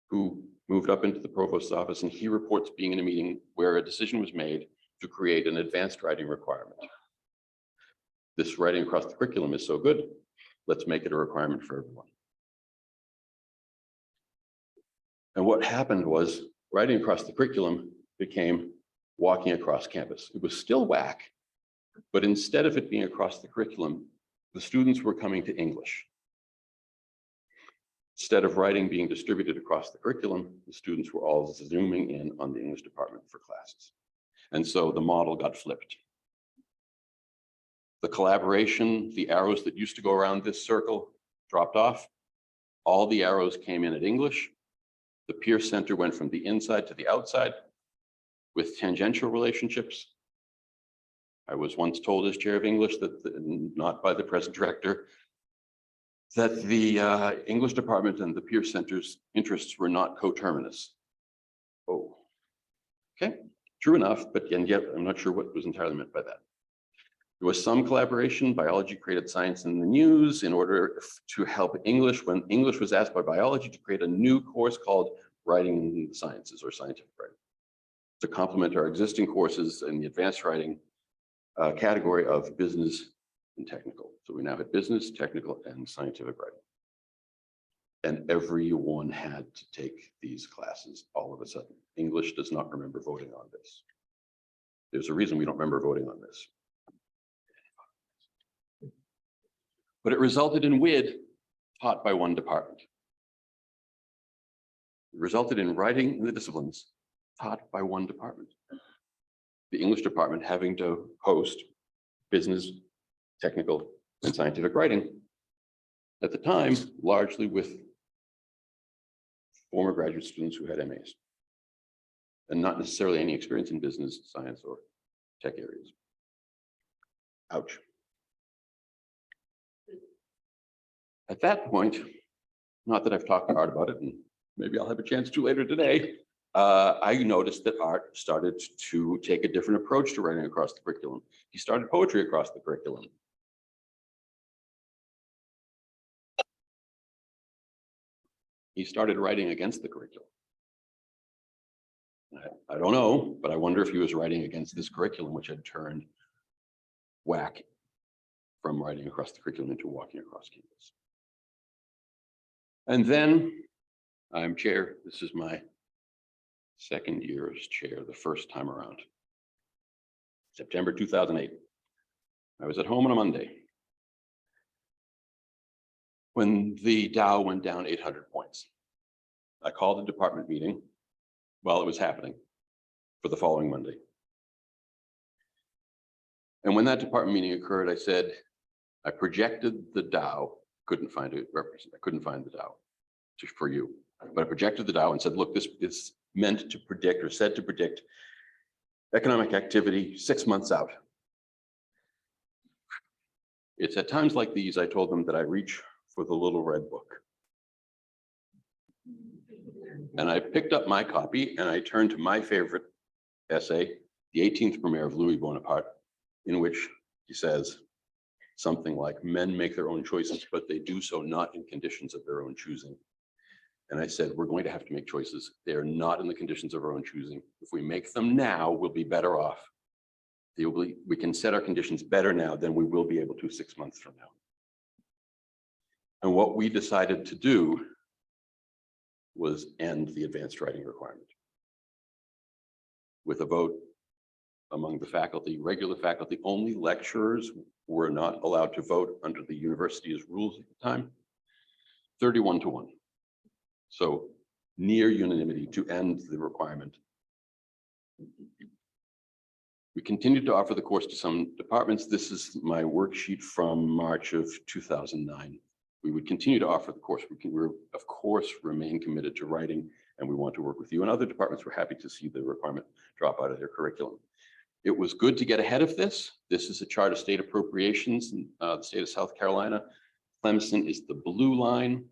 who moved up into the provost's office, and he reports being in a meeting where a decision was made to create an advanced writing requirement. This writing across the curriculum is so good, let's make it a requirement for everyone. And what happened was writing across the curriculum became walking across campus. It was still WAC, but instead of it being across the curriculum, the students were coming to English. Instead of writing being distributed across the curriculum, the students were all zooming in on the English department for classes. And so the model got flipped. The collaboration, the arrows that used to go around this circle dropped off. All the arrows came in at English. The peer center went from the inside to the outside with tangential relationships. I was once told as chair of English that, not by the present director, that the English department and the peer center's interests were not coterminous. Oh, okay, true enough, but and yet I'm not sure what was entirely meant by that. There was some collaboration. Biology created Science in the News in order to help English when English was asked by biology to create a new course called Writing in the Sciences or Scientific Writing to complement our existing courses in the advanced writing category of business and technical. So we now had business, technical, and scientific writing. And everyone had to take these classes all of a sudden. English does not remember voting on this. There's a reason we don't remember voting on this. But it resulted in WID taught by one department. It resulted in writing in the disciplines taught by one department. The English department having to host business, technical, and scientific writing at the time, largely with former graduate students who had MAs and not necessarily any experience in business, science, or tech areas. Ouch. At that point, not that I've talked to Art about it, and maybe I'll have a chance to later today, I noticed that Art started to take a different approach to writing across the curriculum. He started poetry across the curriculum. He started writing against the curriculum. I don't know, but I wonder if he was writing against this curriculum, which had turned WAC from writing across the curriculum into walking across campus. And then I'm chair. This is my second year as chair, the first time around. September 2008. I was at home on a Monday when the Dow went down 800 points. I called a department meeting while it was happening for the following Monday. And when that department meeting occurred, I said, I projected the Dow, couldn't find it, I couldn't find the Dow just for you, but I projected the Dow and said, look, this is meant to predict or said to predict economic activity 6 months out. It's at times like these, I told them, that I reach for the little red book. And I picked up my copy and I turned to my favorite essay, The 18th Premier of Louis Bonaparte, in which he says something like, men make their own choices, but they do so not in conditions of their own choosing. And I said, we're going to have to make choices. They are not in the conditions of our own choosing. If we make them now, we'll be better off. We can set our conditions better now than we will be able to 6 months from now. And what we decided to do was end the advanced writing requirement. With a vote among the faculty, regular faculty, only lecturers were not allowed to vote under the university's rules at the time, 31-1. So near unanimity to end the requirement. We continued to offer the course to some departments. This is my worksheet from March of 2009. We would continue to offer the course. We're of course remain committed to writing, and we want to work with you. And other departments were happy to see the requirement drop out of their curriculum. It was good to get ahead of this. This is a chart of state appropriations in the state of South Carolina. Clemson is the blue line.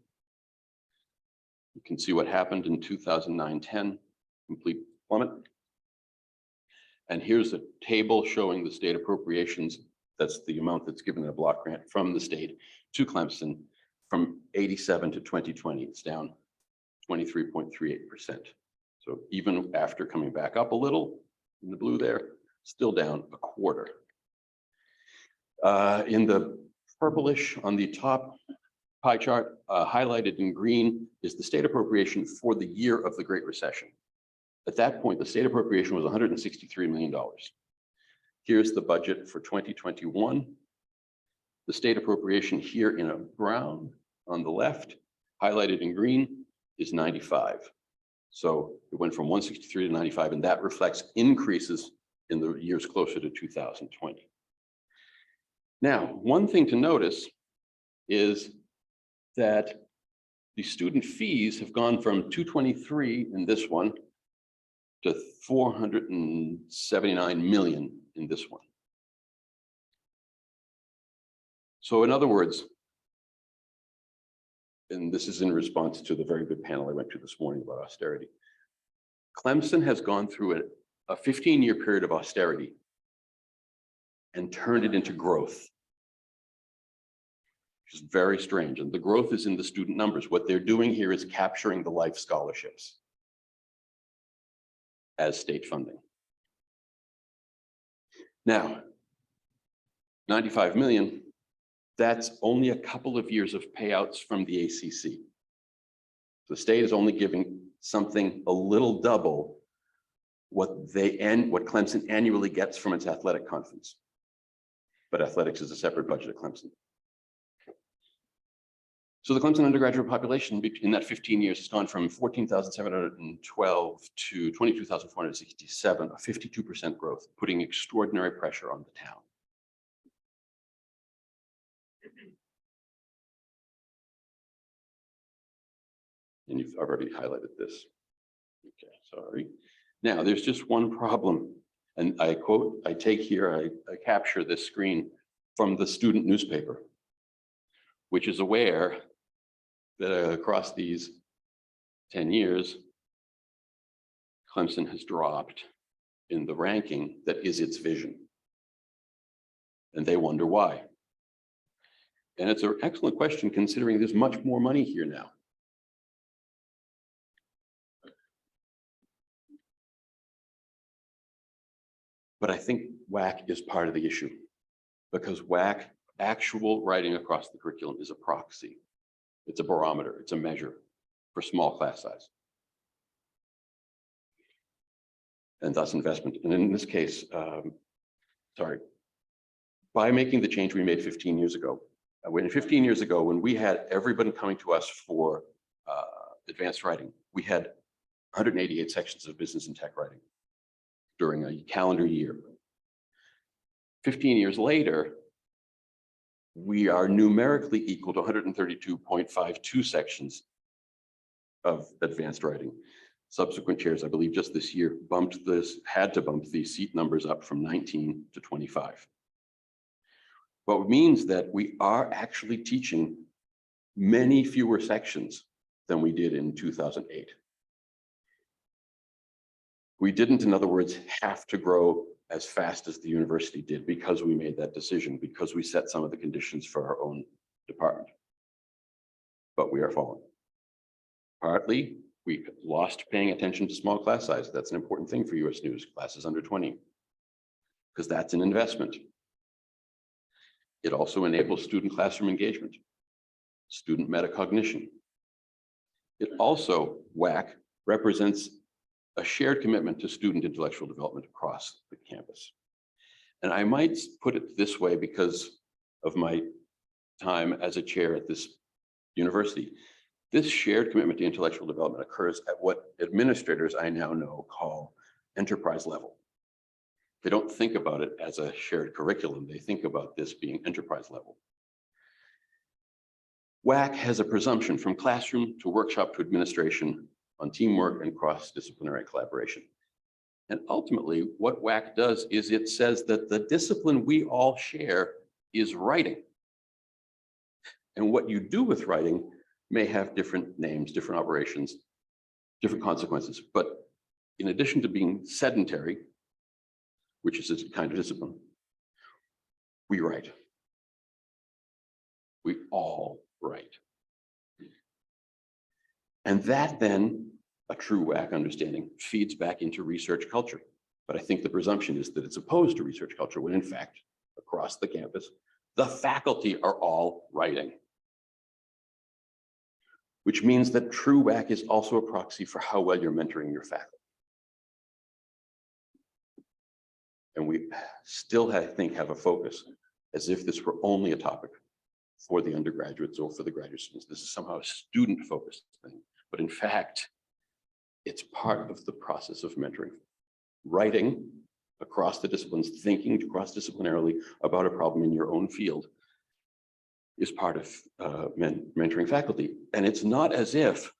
You can see what happened in 2009-10, complete plummet. And here's a table showing the state appropriations. That's the amount that's given in a block grant from the state to Clemson from 87 to 2020. It's down 23.38%. So even after coming back up a little in the blue there, still down a quarter. In the purplish on the top pie chart, highlighted in green, is the state appropriation for the year of the Great Recession. At that point, the state appropriation was $163 million. Here's the budget for 2021. The state appropriation here in a brown on the left, highlighted in green, is 95. So it went from 163 to 95, and that reflects increases in the years closer to 2020. Now, one thing to notice is that the student fees have gone from 223 in this one to 479 million in this one. So in other words, and this is in response to the very good panel I went to this morning about austerity, Clemson has gone through a 15-year period of austerity and turned it into growth. Which is very strange. And the growth is in the student numbers. What they're doing here is capturing the life scholarships as state funding. Now, 95 million, that's only a couple of years of payouts from the ACC. The state is only giving something a little double what Clemson annually gets from its athletic conference. But athletics is a separate budget at Clemson. So the Clemson undergraduate population in that 15 years has gone from 14,712 to 22,467, a 52% growth, putting extraordinary pressure on the town. And I've already highlighted this. Okay, sorry. Now there's just one problem. And I quote, I capture this screen from the student newspaper, which is aware that across these 10 years, Clemson has dropped in the ranking that is its vision. And they wonder why. And it's an excellent question considering there's much more money here now. But I think WAC is part of the issue because WAC, actual writing across the curriculum, is a proxy. It's a barometer, it's a measure for small class size. And thus investment. And in this case, by making the change we made 15 years ago, when we had everybody coming to us for advanced writing, we had 188 sections of business and tech writing during a calendar year. 15 years later, we are numerically equal to 132.52 sections of advanced writing. Subsequent chairs, I believe just this year, had to bump these seat numbers up from 19 to 25. But it means that we are actually teaching many fewer sections than we did in 2008. We didn't, in other words, have to grow as fast as the university did because we made that decision, because we set some of the conditions for our own department. But we are falling. Partly, we lost paying attention to small class size. That's an important thing for US News, classes under 20, because that's an investment. It also enables student classroom engagement, student metacognition. It also, WAC, represents a shared commitment to student intellectual development across the campus. And I might put it this way because of my time as a chair at this university. This shared commitment to intellectual development occurs at what administrators I now know call enterprise level. They don't think about it as a shared curriculum. They think about this being enterprise level. WAC has a presumption from classroom to workshop to administration on teamwork and cross-disciplinary collaboration. And ultimately, what WAC does is it says that the discipline we all share is writing. And what you do with writing may have different names, different operations, different consequences. But in addition to being sedentary, which is a kind of discipline, we write. We all write. And that then, a true WAC understanding, feeds back into research culture. But I think the presumption is that it's opposed to research culture, when in fact, across the campus, the faculty are all writing. Which means that true WAC is also a proxy for how well you're mentoring your faculty. And we still, I think, have a focus as if this were only a topic for the undergraduates or for the graduate students. This is somehow a student-focused thing. But in fact, it's part of the process of mentoring. Writing across the disciplines, thinking cross-disciplinarily about a problem in your own field is part of mentoring faculty. And it's not as if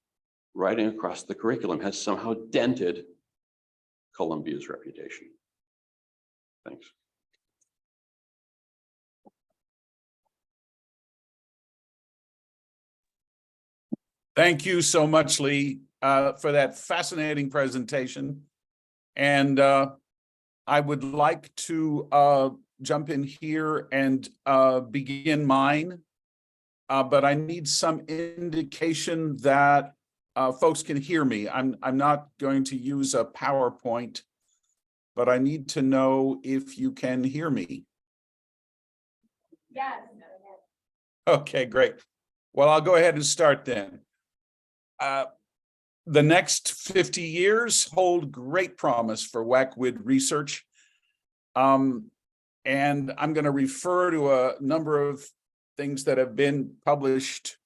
writing across the curriculum has somehow dented Columbia's reputation. Thanks. Thank you so much, Lee, for that fascinating presentation. And I would like to jump in here and begin mine, but I need some indication that folks can hear me. I'm not going to use a PowerPoint, but I need to know if you can hear me. Yes. Okay, great. Well, I'll go ahead and start then. The next 50 years hold great promise for WAC-WID research. And I'm going to refer to a number of things that have been published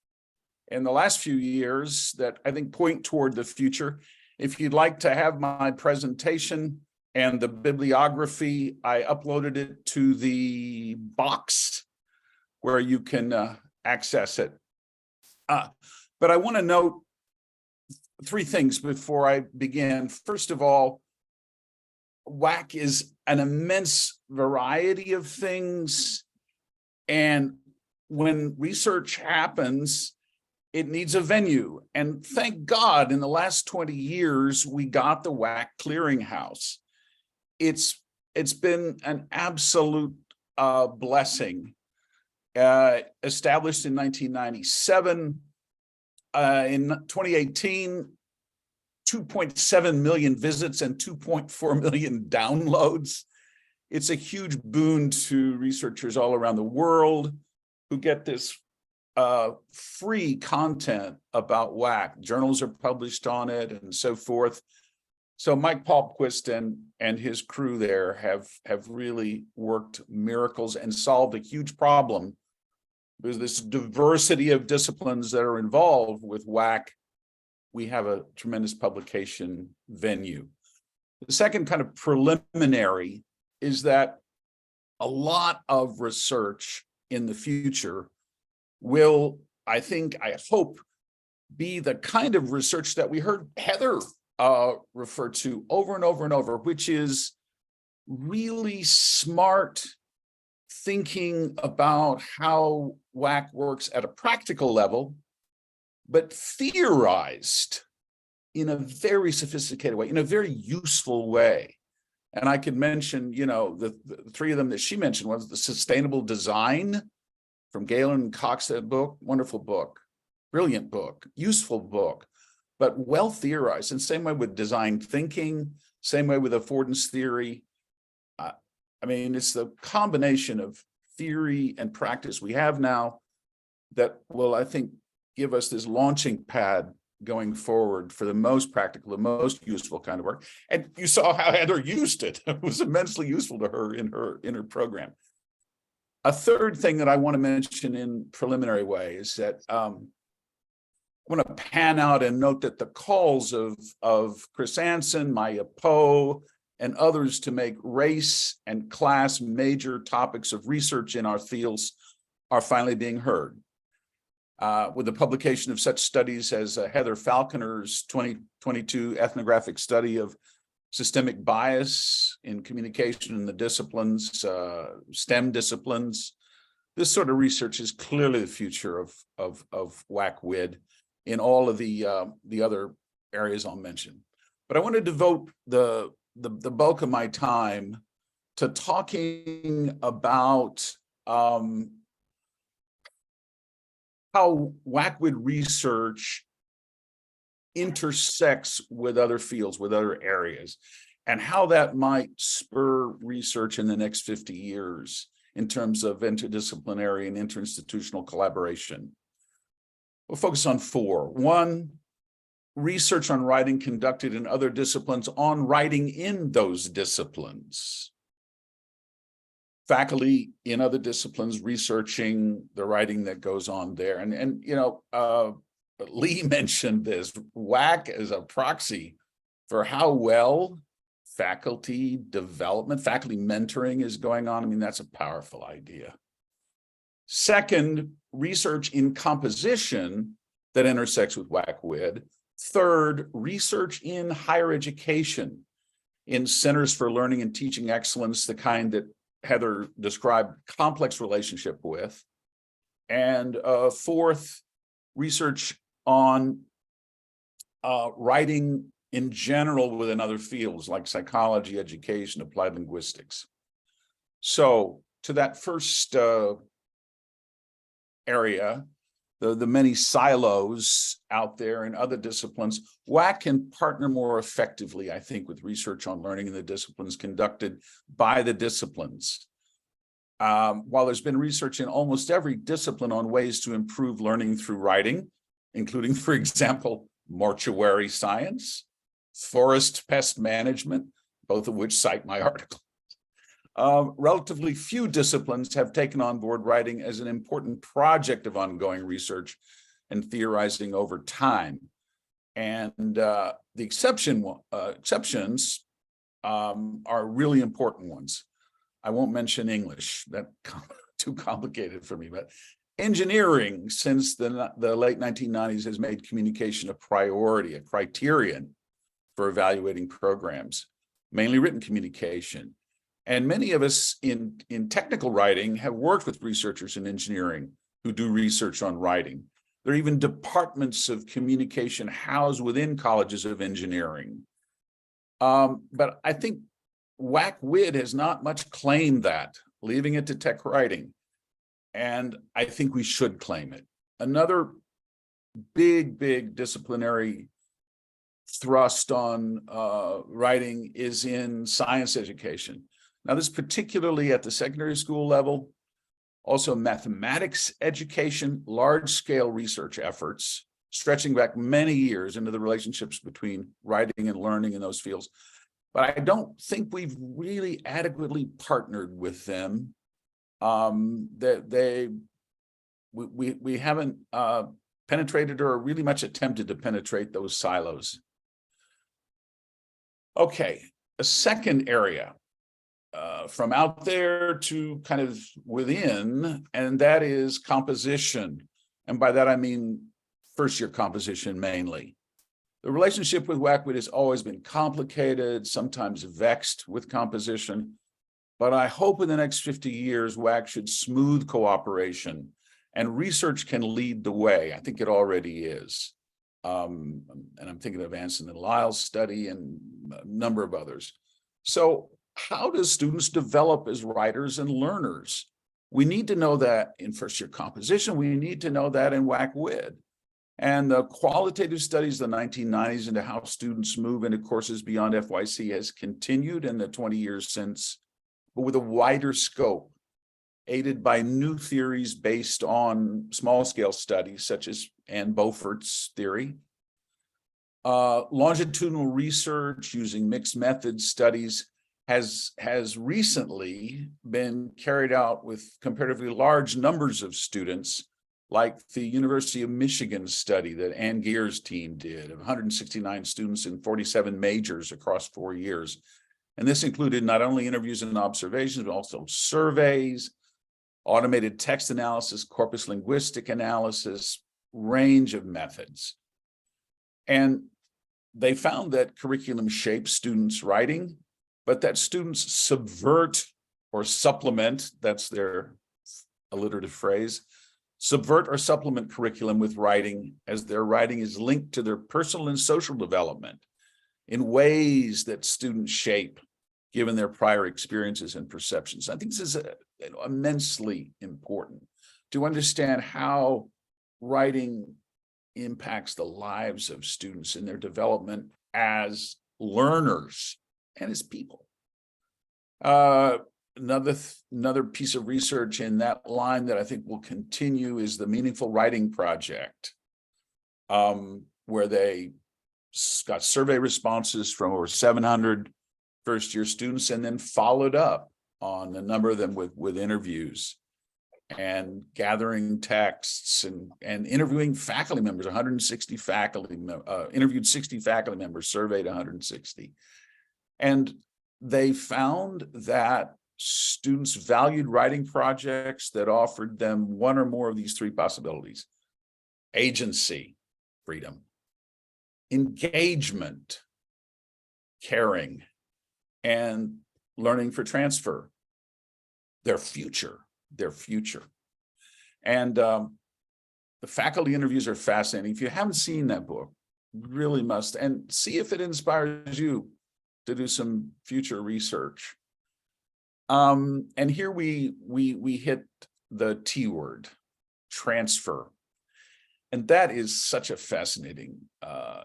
in the last few years that I think point toward the future. If you'd like to have my presentation and the bibliography, I uploaded it to the box where you can access it. But I want to note three things before I begin. First of all, WAC is an immense variety of things. And when research happens, it needs a venue. And thank God in the last 20 years, we got the WAC clearinghouse. It's been an absolute blessing. Established in 1997, in 2018, 2.7 million visits and 2.4 million downloads. It's a huge boon to researchers all around the world who get this free content about WAC. Journals are published on it and so forth. So Mike Palmquist and his crew there have really worked miracles and solved a huge problem. There's this diversity of disciplines that are involved with WAC. We have a tremendous publication venue. The second kind of preliminary is that a lot of research in the future will, I hope, be the kind of research that we heard Heather refer to over and over and over, which is really smart thinking about how WAC works at a practical level, but theorized in a very sophisticated way, in a very useful way. And I could mention, the three of them that she mentioned was the Sustainable Design from Galen and Cox, that book, wonderful book, brilliant book, useful book, but well theorized. And same way with design thinking, same way with affordance theory. I mean, it's the combination of theory and practice we have now that will, I think, give us this launching pad going forward for the most practical, the most useful kind of work. And you saw how Heather used it. It was immensely useful to her in her program. A third thing that I want to mention in preliminary way is that I want to pan out and note that the calls of Chris Anson, Maya Poe, and others to make race and class major topics of research in our fields are finally being heard. With the publication of such studies as Heather Falconer's 2022 ethnographic study of systemic bias in communication in the disciplines, STEM disciplines. This sort of research is clearly the future of WAC-WID in all of the other areas I'll mention. But I want to devote the bulk of my time to talking about how WAC-WID research intersects with other fields, with other areas, and how that might spur research in the next 50 years in terms of interdisciplinary and interinstitutional collaboration. We'll focus on four. One, research on writing conducted in other disciplines on writing in those disciplines. Faculty in other disciplines researching the writing that goes on there. And Lee mentioned this, WAC as a proxy for how well faculty development, faculty mentoring is going on. I mean, that's a powerful idea. Second, research in composition that intersects with WAC-WID. Third, research in higher education, in centers for learning and teaching excellence, the kind that Heather described complex relationship with. And fourth, research on writing in general within other fields like psychology, education, applied linguistics. So to that first area, the many silos out there in other disciplines, WAC can partner more effectively, I think, with research on learning in the disciplines conducted by the disciplines. While there's been research in almost every discipline on ways to improve learning through writing, including, for example, mortuary science, forest pest management, both of which cite my article. Relatively few disciplines have taken on board writing as an important project of ongoing research and theorizing over time. And the exceptions are really important ones. I won't mention English, that's too complicated for me, but engineering since the late 1990s has made communication a priority, a criterion for evaluating programs, mainly written communication. And many of us in technical writing have worked with researchers in engineering who do research on writing. There are even departments of communication housed within colleges of engineering. But I think WAC-WID has not much claimed that, leaving it to tech writing. And I think we should claim it. Another big disciplinary thrust on writing is in science education. Now, this particularly at the secondary school level, also mathematics education, large-scale research efforts, stretching back many years into the relationships between writing and learning in those fields. But I don't think we've really adequately partnered with them. We haven't penetrated or really much attempted to penetrate those silos. Okay, a second area from out there to kind of within, and that is composition. And by that, I mean first-year composition mainly. The relationship with WAC has always been complicated, sometimes vexed with composition, but I hope in the next 50 years, WAC should smooth cooperation and research can lead the way. I think it already is. And I'm thinking of Anson and Lyle's study and a number of others. So how do students develop as writers and learners? We need to know that in first-year composition. We need to know that in WAC WID. And the qualitative studies of the 1990s into how students move into courses beyond FYC has continued in the 20 years since, but with a wider scope, aided by new theories based on small-scale studies, such as Ann Beaufort's theory. Longitudinal research using mixed methods studies has recently been carried out with comparatively large numbers of students, like the University of Michigan study that Ann Geer's team did of 169 students in 47 majors across 4 years. And this included not only interviews and observations, but also surveys, automated text analysis, corpus linguistic analysis, range of methods. And they found that curriculum shapes students' writing, but that students subvert or supplement, that's their alliterative phrase, subvert or supplement curriculum with writing as their writing is linked to their personal and social development in ways that students shape given their prior experiences and perceptions. I think this is immensely important to understand how writing impacts the lives of students in their development as learners and as people. Another piece of research in that line that I think will continue is the Meaningful Writing Project, where they got survey responses from over 700 first-year students and then followed up on a number of them with interviews and gathering texts and interviewing faculty members, 160 faculty, interviewed 60 faculty members, surveyed 160. And they found that students valued writing projects that offered them one or more of these three possibilities: agency, freedom; engagement, caring; and learning for transfer, their future. And the faculty interviews are fascinating. If you haven't seen that book, really must, and see if it inspires you to do some future research. And here we hit the T word, transfer. And that is such a fascinating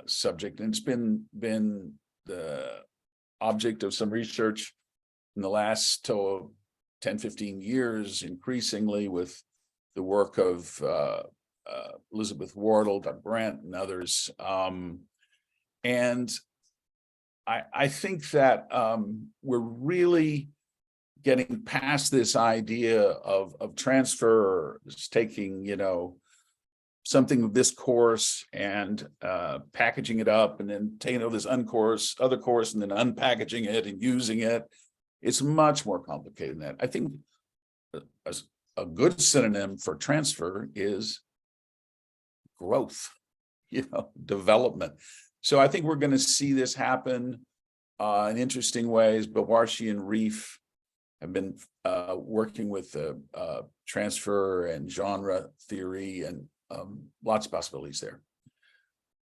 subject. And it's been the object of some research in the last 10, 15 years, increasingly with the work of Elizabeth Wardle, Doug Brandt, and others. And I think that we're really getting past this idea of transfer, taking, something of this course and packaging it up and then taking this other course and then unpackaging it and using it. It's much more complicated than that. I think a good synonym for transfer is growth, development. So I think we're going to see this happen in interesting ways. Bawarshi and Reif have been working with transfer and genre theory and lots of possibilities there.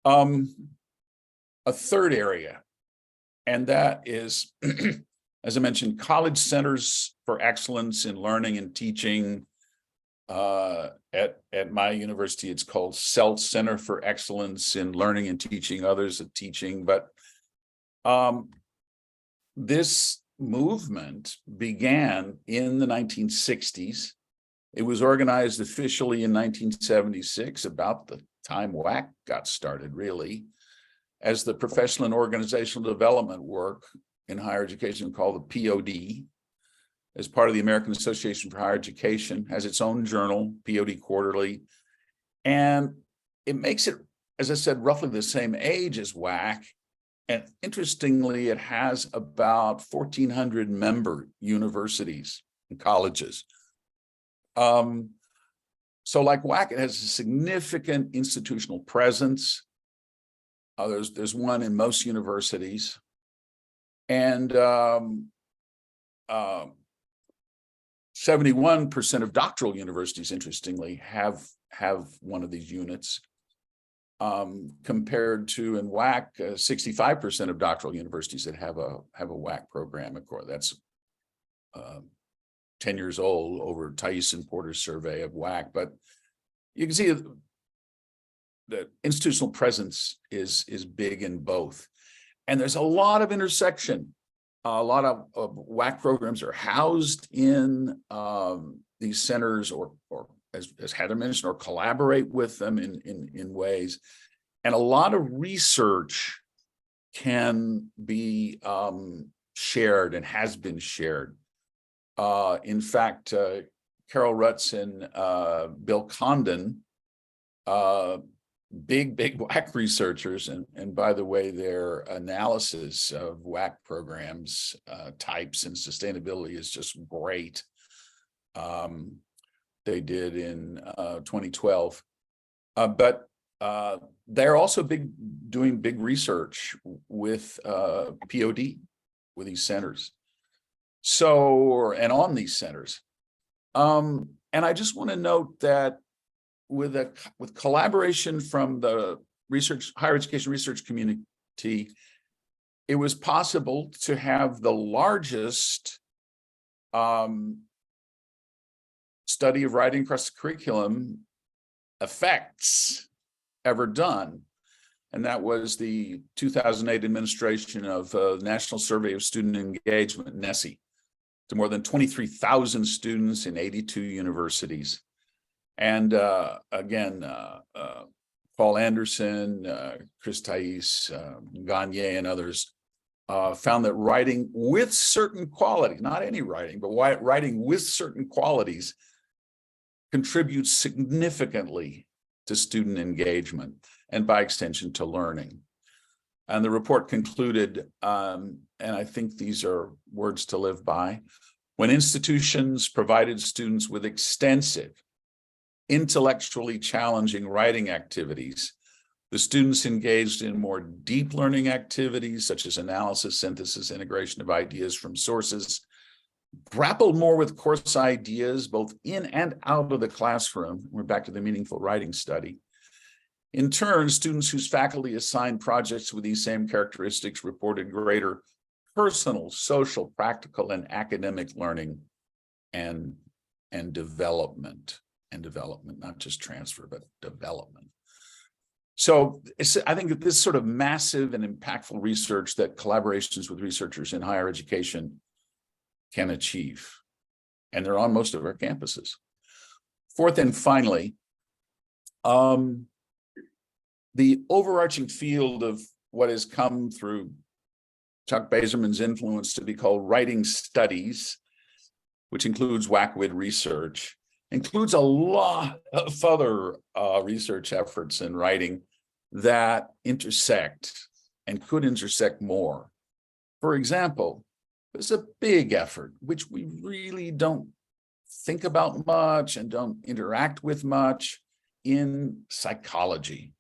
A third area, and that is, as I mentioned, college centers for excellence in learning and teaching. At my university, it's called CELT, Center for Excellence in Learning and Teaching, others at teaching. But this movement began in the 1960s. It was organized officially in 1976, about the time WAC got started, really, as the professional and organizational development work in higher education called the POD, as part of the American Association for Higher Education, has its own journal, POD Quarterly. And it makes it, as I said, roughly the same age as WAC. And interestingly, it has about 1,400 member universities and colleges. So like WAC, it has a significant institutional presence. There's one in most universities. And 71% of doctoral universities, interestingly, have one of these units, compared to in WAC, 65% of doctoral universities that have a WAC program. Of course, that's 10 years old over Tyson Porter's survey of WAC, but you can see the institutional presence is big in both. And there's a lot of intersection. A lot of WAC programs are housed in these centers, or as Heather mentioned, or collaborate with them in ways. And a lot of research can be shared and has been shared. In fact, Carol Rutz and Bill Condon, big WAC researchers, and by the way, their analysis of WAC programs, types, and sustainability is just great. They did in 2012, but they're also doing big research with POD, with these centers. So, and on these centers. And I just want to note that with collaboration from the higher education research community, it was possible to have the largest study of writing across the curriculum effects ever done. And that was the 2008 administration of National Survey of Student Engagement, NSSE, to more than 23,000 students in 82 universities. And again, Paul Anderson, Chris Thais, Gagne, and others found that writing with certain qualities, not any writing, but writing with certain qualities, contributes significantly to student engagement and by extension to learning. And the report concluded, and I think these are words to live by, when institutions provided students with extensive, intellectually challenging writing activities, the students engaged in more deep learning activities such as analysis, synthesis, integration of ideas from sources, grappled more with course ideas both in and out of the classroom. We're back to the meaningful writing study. In turn, students whose faculty assigned projects with these same characteristics reported greater personal, social, practical, and academic learning and development. And development, not just transfer, but development. So I think that this sort of massive and impactful research that collaborations with researchers in higher education can achieve. And they're on most of our campuses. Fourth and finally, the overarching field of what has come through Chuck Baserman's influence to be called writing studies, which includes WAC-WID research, includes a lot of other research efforts in writing that intersect and could intersect more. For example, there's a big effort, which we really don't think about much and don't interact with much, in psychology.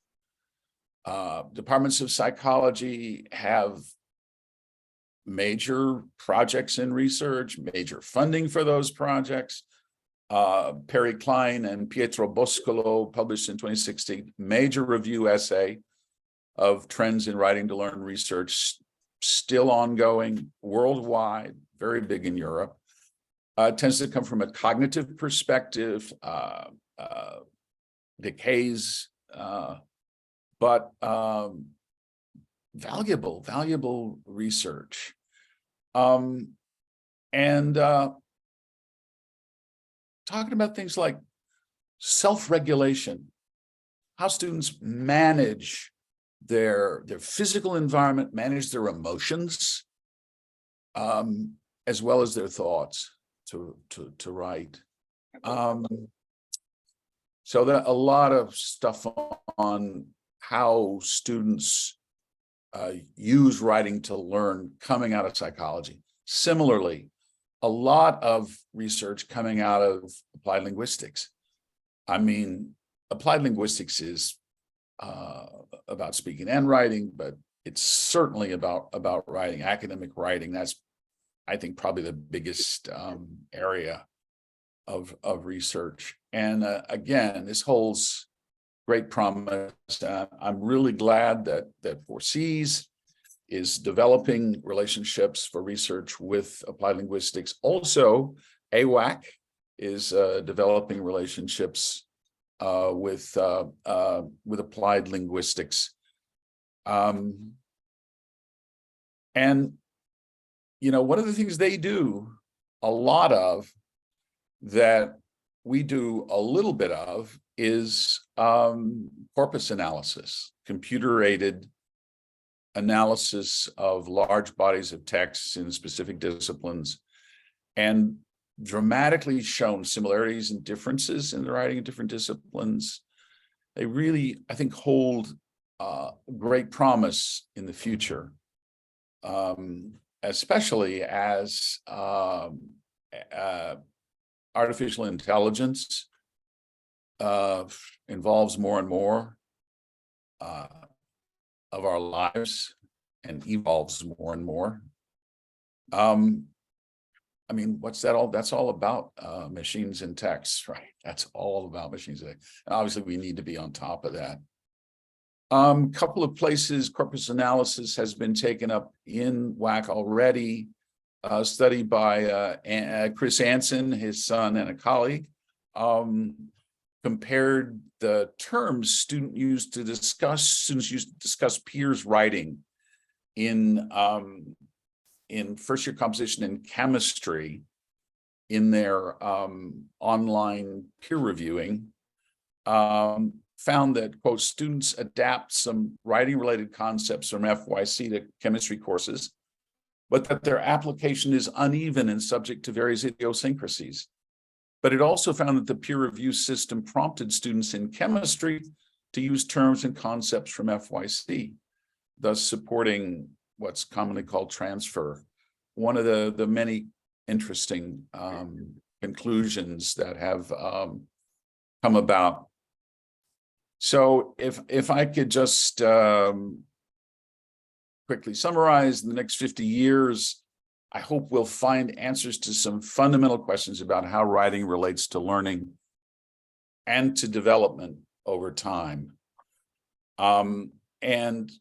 Departments of psychology have major projects in research, major funding for those projects. Perry Klein and Pietro Boscolo published in 2016 major review essay of trends in writing to learn research, still ongoing worldwide, very big in Europe. It tends to come from a cognitive perspective, decays, but valuable research. And talking about things like self-regulation, how students manage their physical environment, manage their emotions, as well as their thoughts to write. So that a lot of stuff on how students use writing to learn coming out of psychology. Similarly, a lot of research coming out of applied linguistics. I mean, applied linguistics is about speaking and writing, but it's certainly about writing, academic writing. That's, I think, probably the biggest area of research. And again, this holds great promise. I'm really glad that 4Cs is developing relationships for research with applied linguistics. Also, AWAC is developing relationships with applied linguistics. And, you know, one of the things they do a lot of that we do a little bit of is corpus analysis, computer-aided analysis of large bodies of text in specific disciplines, and dramatically shown similarities and differences in the writing of different disciplines. They really, I think, hold great promise in the future, especially as artificial intelligence involves more and more of our lives and evolves more and more. I mean, what's that all? That's all about machines and text, right? That's all about machines and text. And obviously, we need to be on top of that. Couple of places corpus analysis has been taken up in WAC already. A study by Chris Anson, his son, and a colleague, compared the terms students used to discuss peers writing in first-year composition and chemistry in their online peer reviewing. Found that, quote, students adapt some writing-related concepts from FYC to chemistry courses, but that their application is uneven and subject to various idiosyncrasies. But it also found that the peer review system prompted students in chemistry to use terms and concepts from FYC, thus supporting what's commonly called transfer. One of the many interesting conclusions that have come about. So if I could just quickly summarize, in the next 50 years, I hope we'll find answers to some fundamental questions about how writing relates to learning and to development over time. And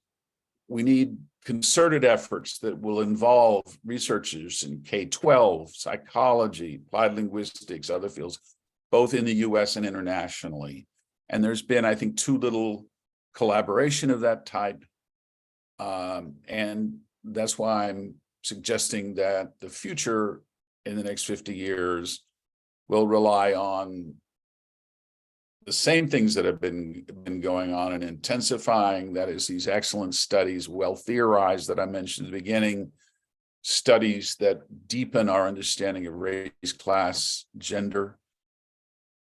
we need concerted efforts that will involve researchers in K-12, psychology, applied linguistics, other fields, both in the US and internationally. And there's been, I think, too little collaboration of that type. And that's why I'm suggesting that the future in the next 50 years will rely on the same things that have been going on and intensifying, that is, these excellent studies, well theorized that I mentioned at the beginning, studies that deepen our understanding of race, class, gender,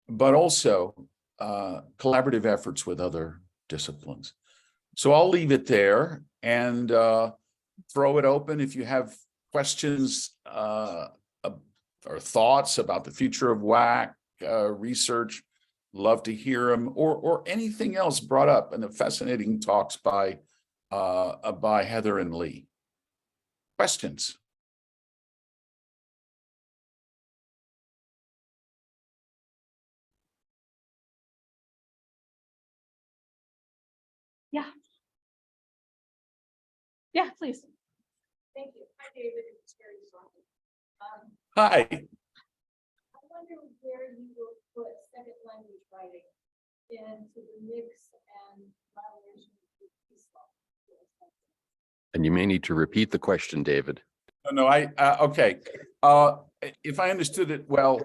but also collaborative efforts with other disciplines. So I'll leave it there and throw it open. If you have questions or thoughts about the future of WAC research, love to hear them, or anything else brought up in the fascinating talks by Heather and Lee. Questions? Yeah. Yeah, please. Thank you. Hi, David. It's very sorry. Hi. I wonder where you will put second language writing into the mix and collaboration with peace law. And you may need to repeat the question, David. No, okay. If I understood it well,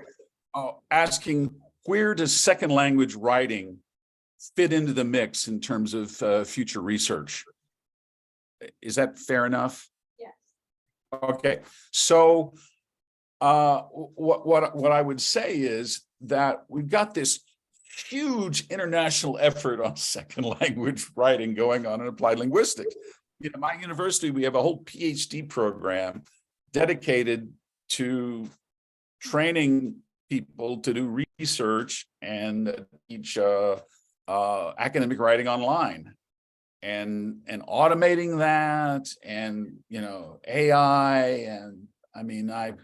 asking where does second language writing fit into the mix in terms of future research? Is that fair enough? Yes. Okay, so what I would say is that we've got this huge international effort on second language writing going on in applied linguistics. You know, my university, we have a whole PhD program dedicated to training people to do research and teach academic writing online, and automating that, and AI, and I mean, I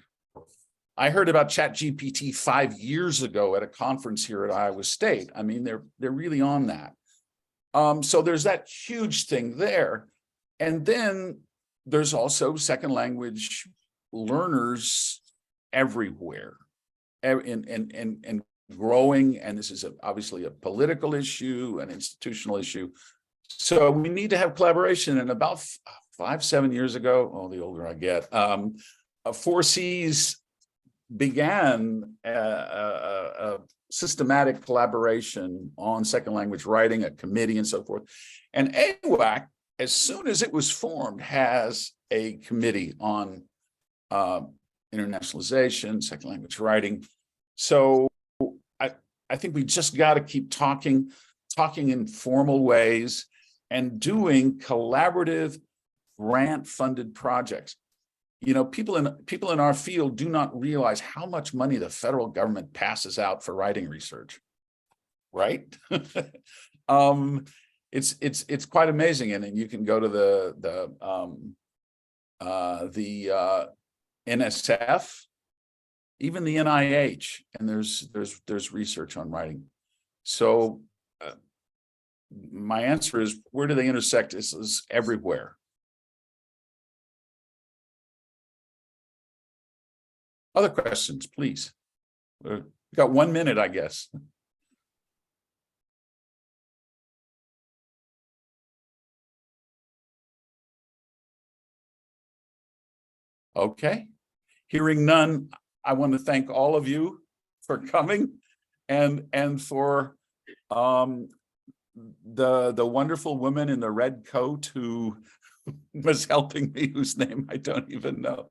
heard about ChatGPT 5 years ago at a conference here at Iowa State. I mean, they're really on that. So there's that huge thing there, and then there's also second language learners everywhere, and growing. And this is obviously a political issue, an institutional issue. So we need to have collaboration. And about 5-7 years ago, oh, the older I get, 4Cs began a systematic collaboration on second language writing, a committee and so forth. And AWAC, as soon as it was formed, has a committee on internationalization, second language writing. So I think we just got to keep talking in formal ways and doing collaborative grant-funded projects. You know, people in our field do not realize how much money the federal government passes out for writing research, right? It's quite amazing, and you can go to the NSF, even the NIH, and there's research on writing. So my answer is, where do they intersect? This is everywhere. Other questions, please. We've got 1 minute, I guess. Okay. Hearing none, I want to thank all of you for coming, and for the wonderful woman in the red coat who was helping me, whose name I don't even know.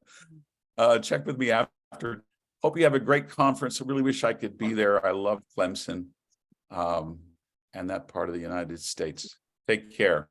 Check with me after. Hope you have a great conference. I really wish I could be there. I love Clemson and that part of the United States. Take care.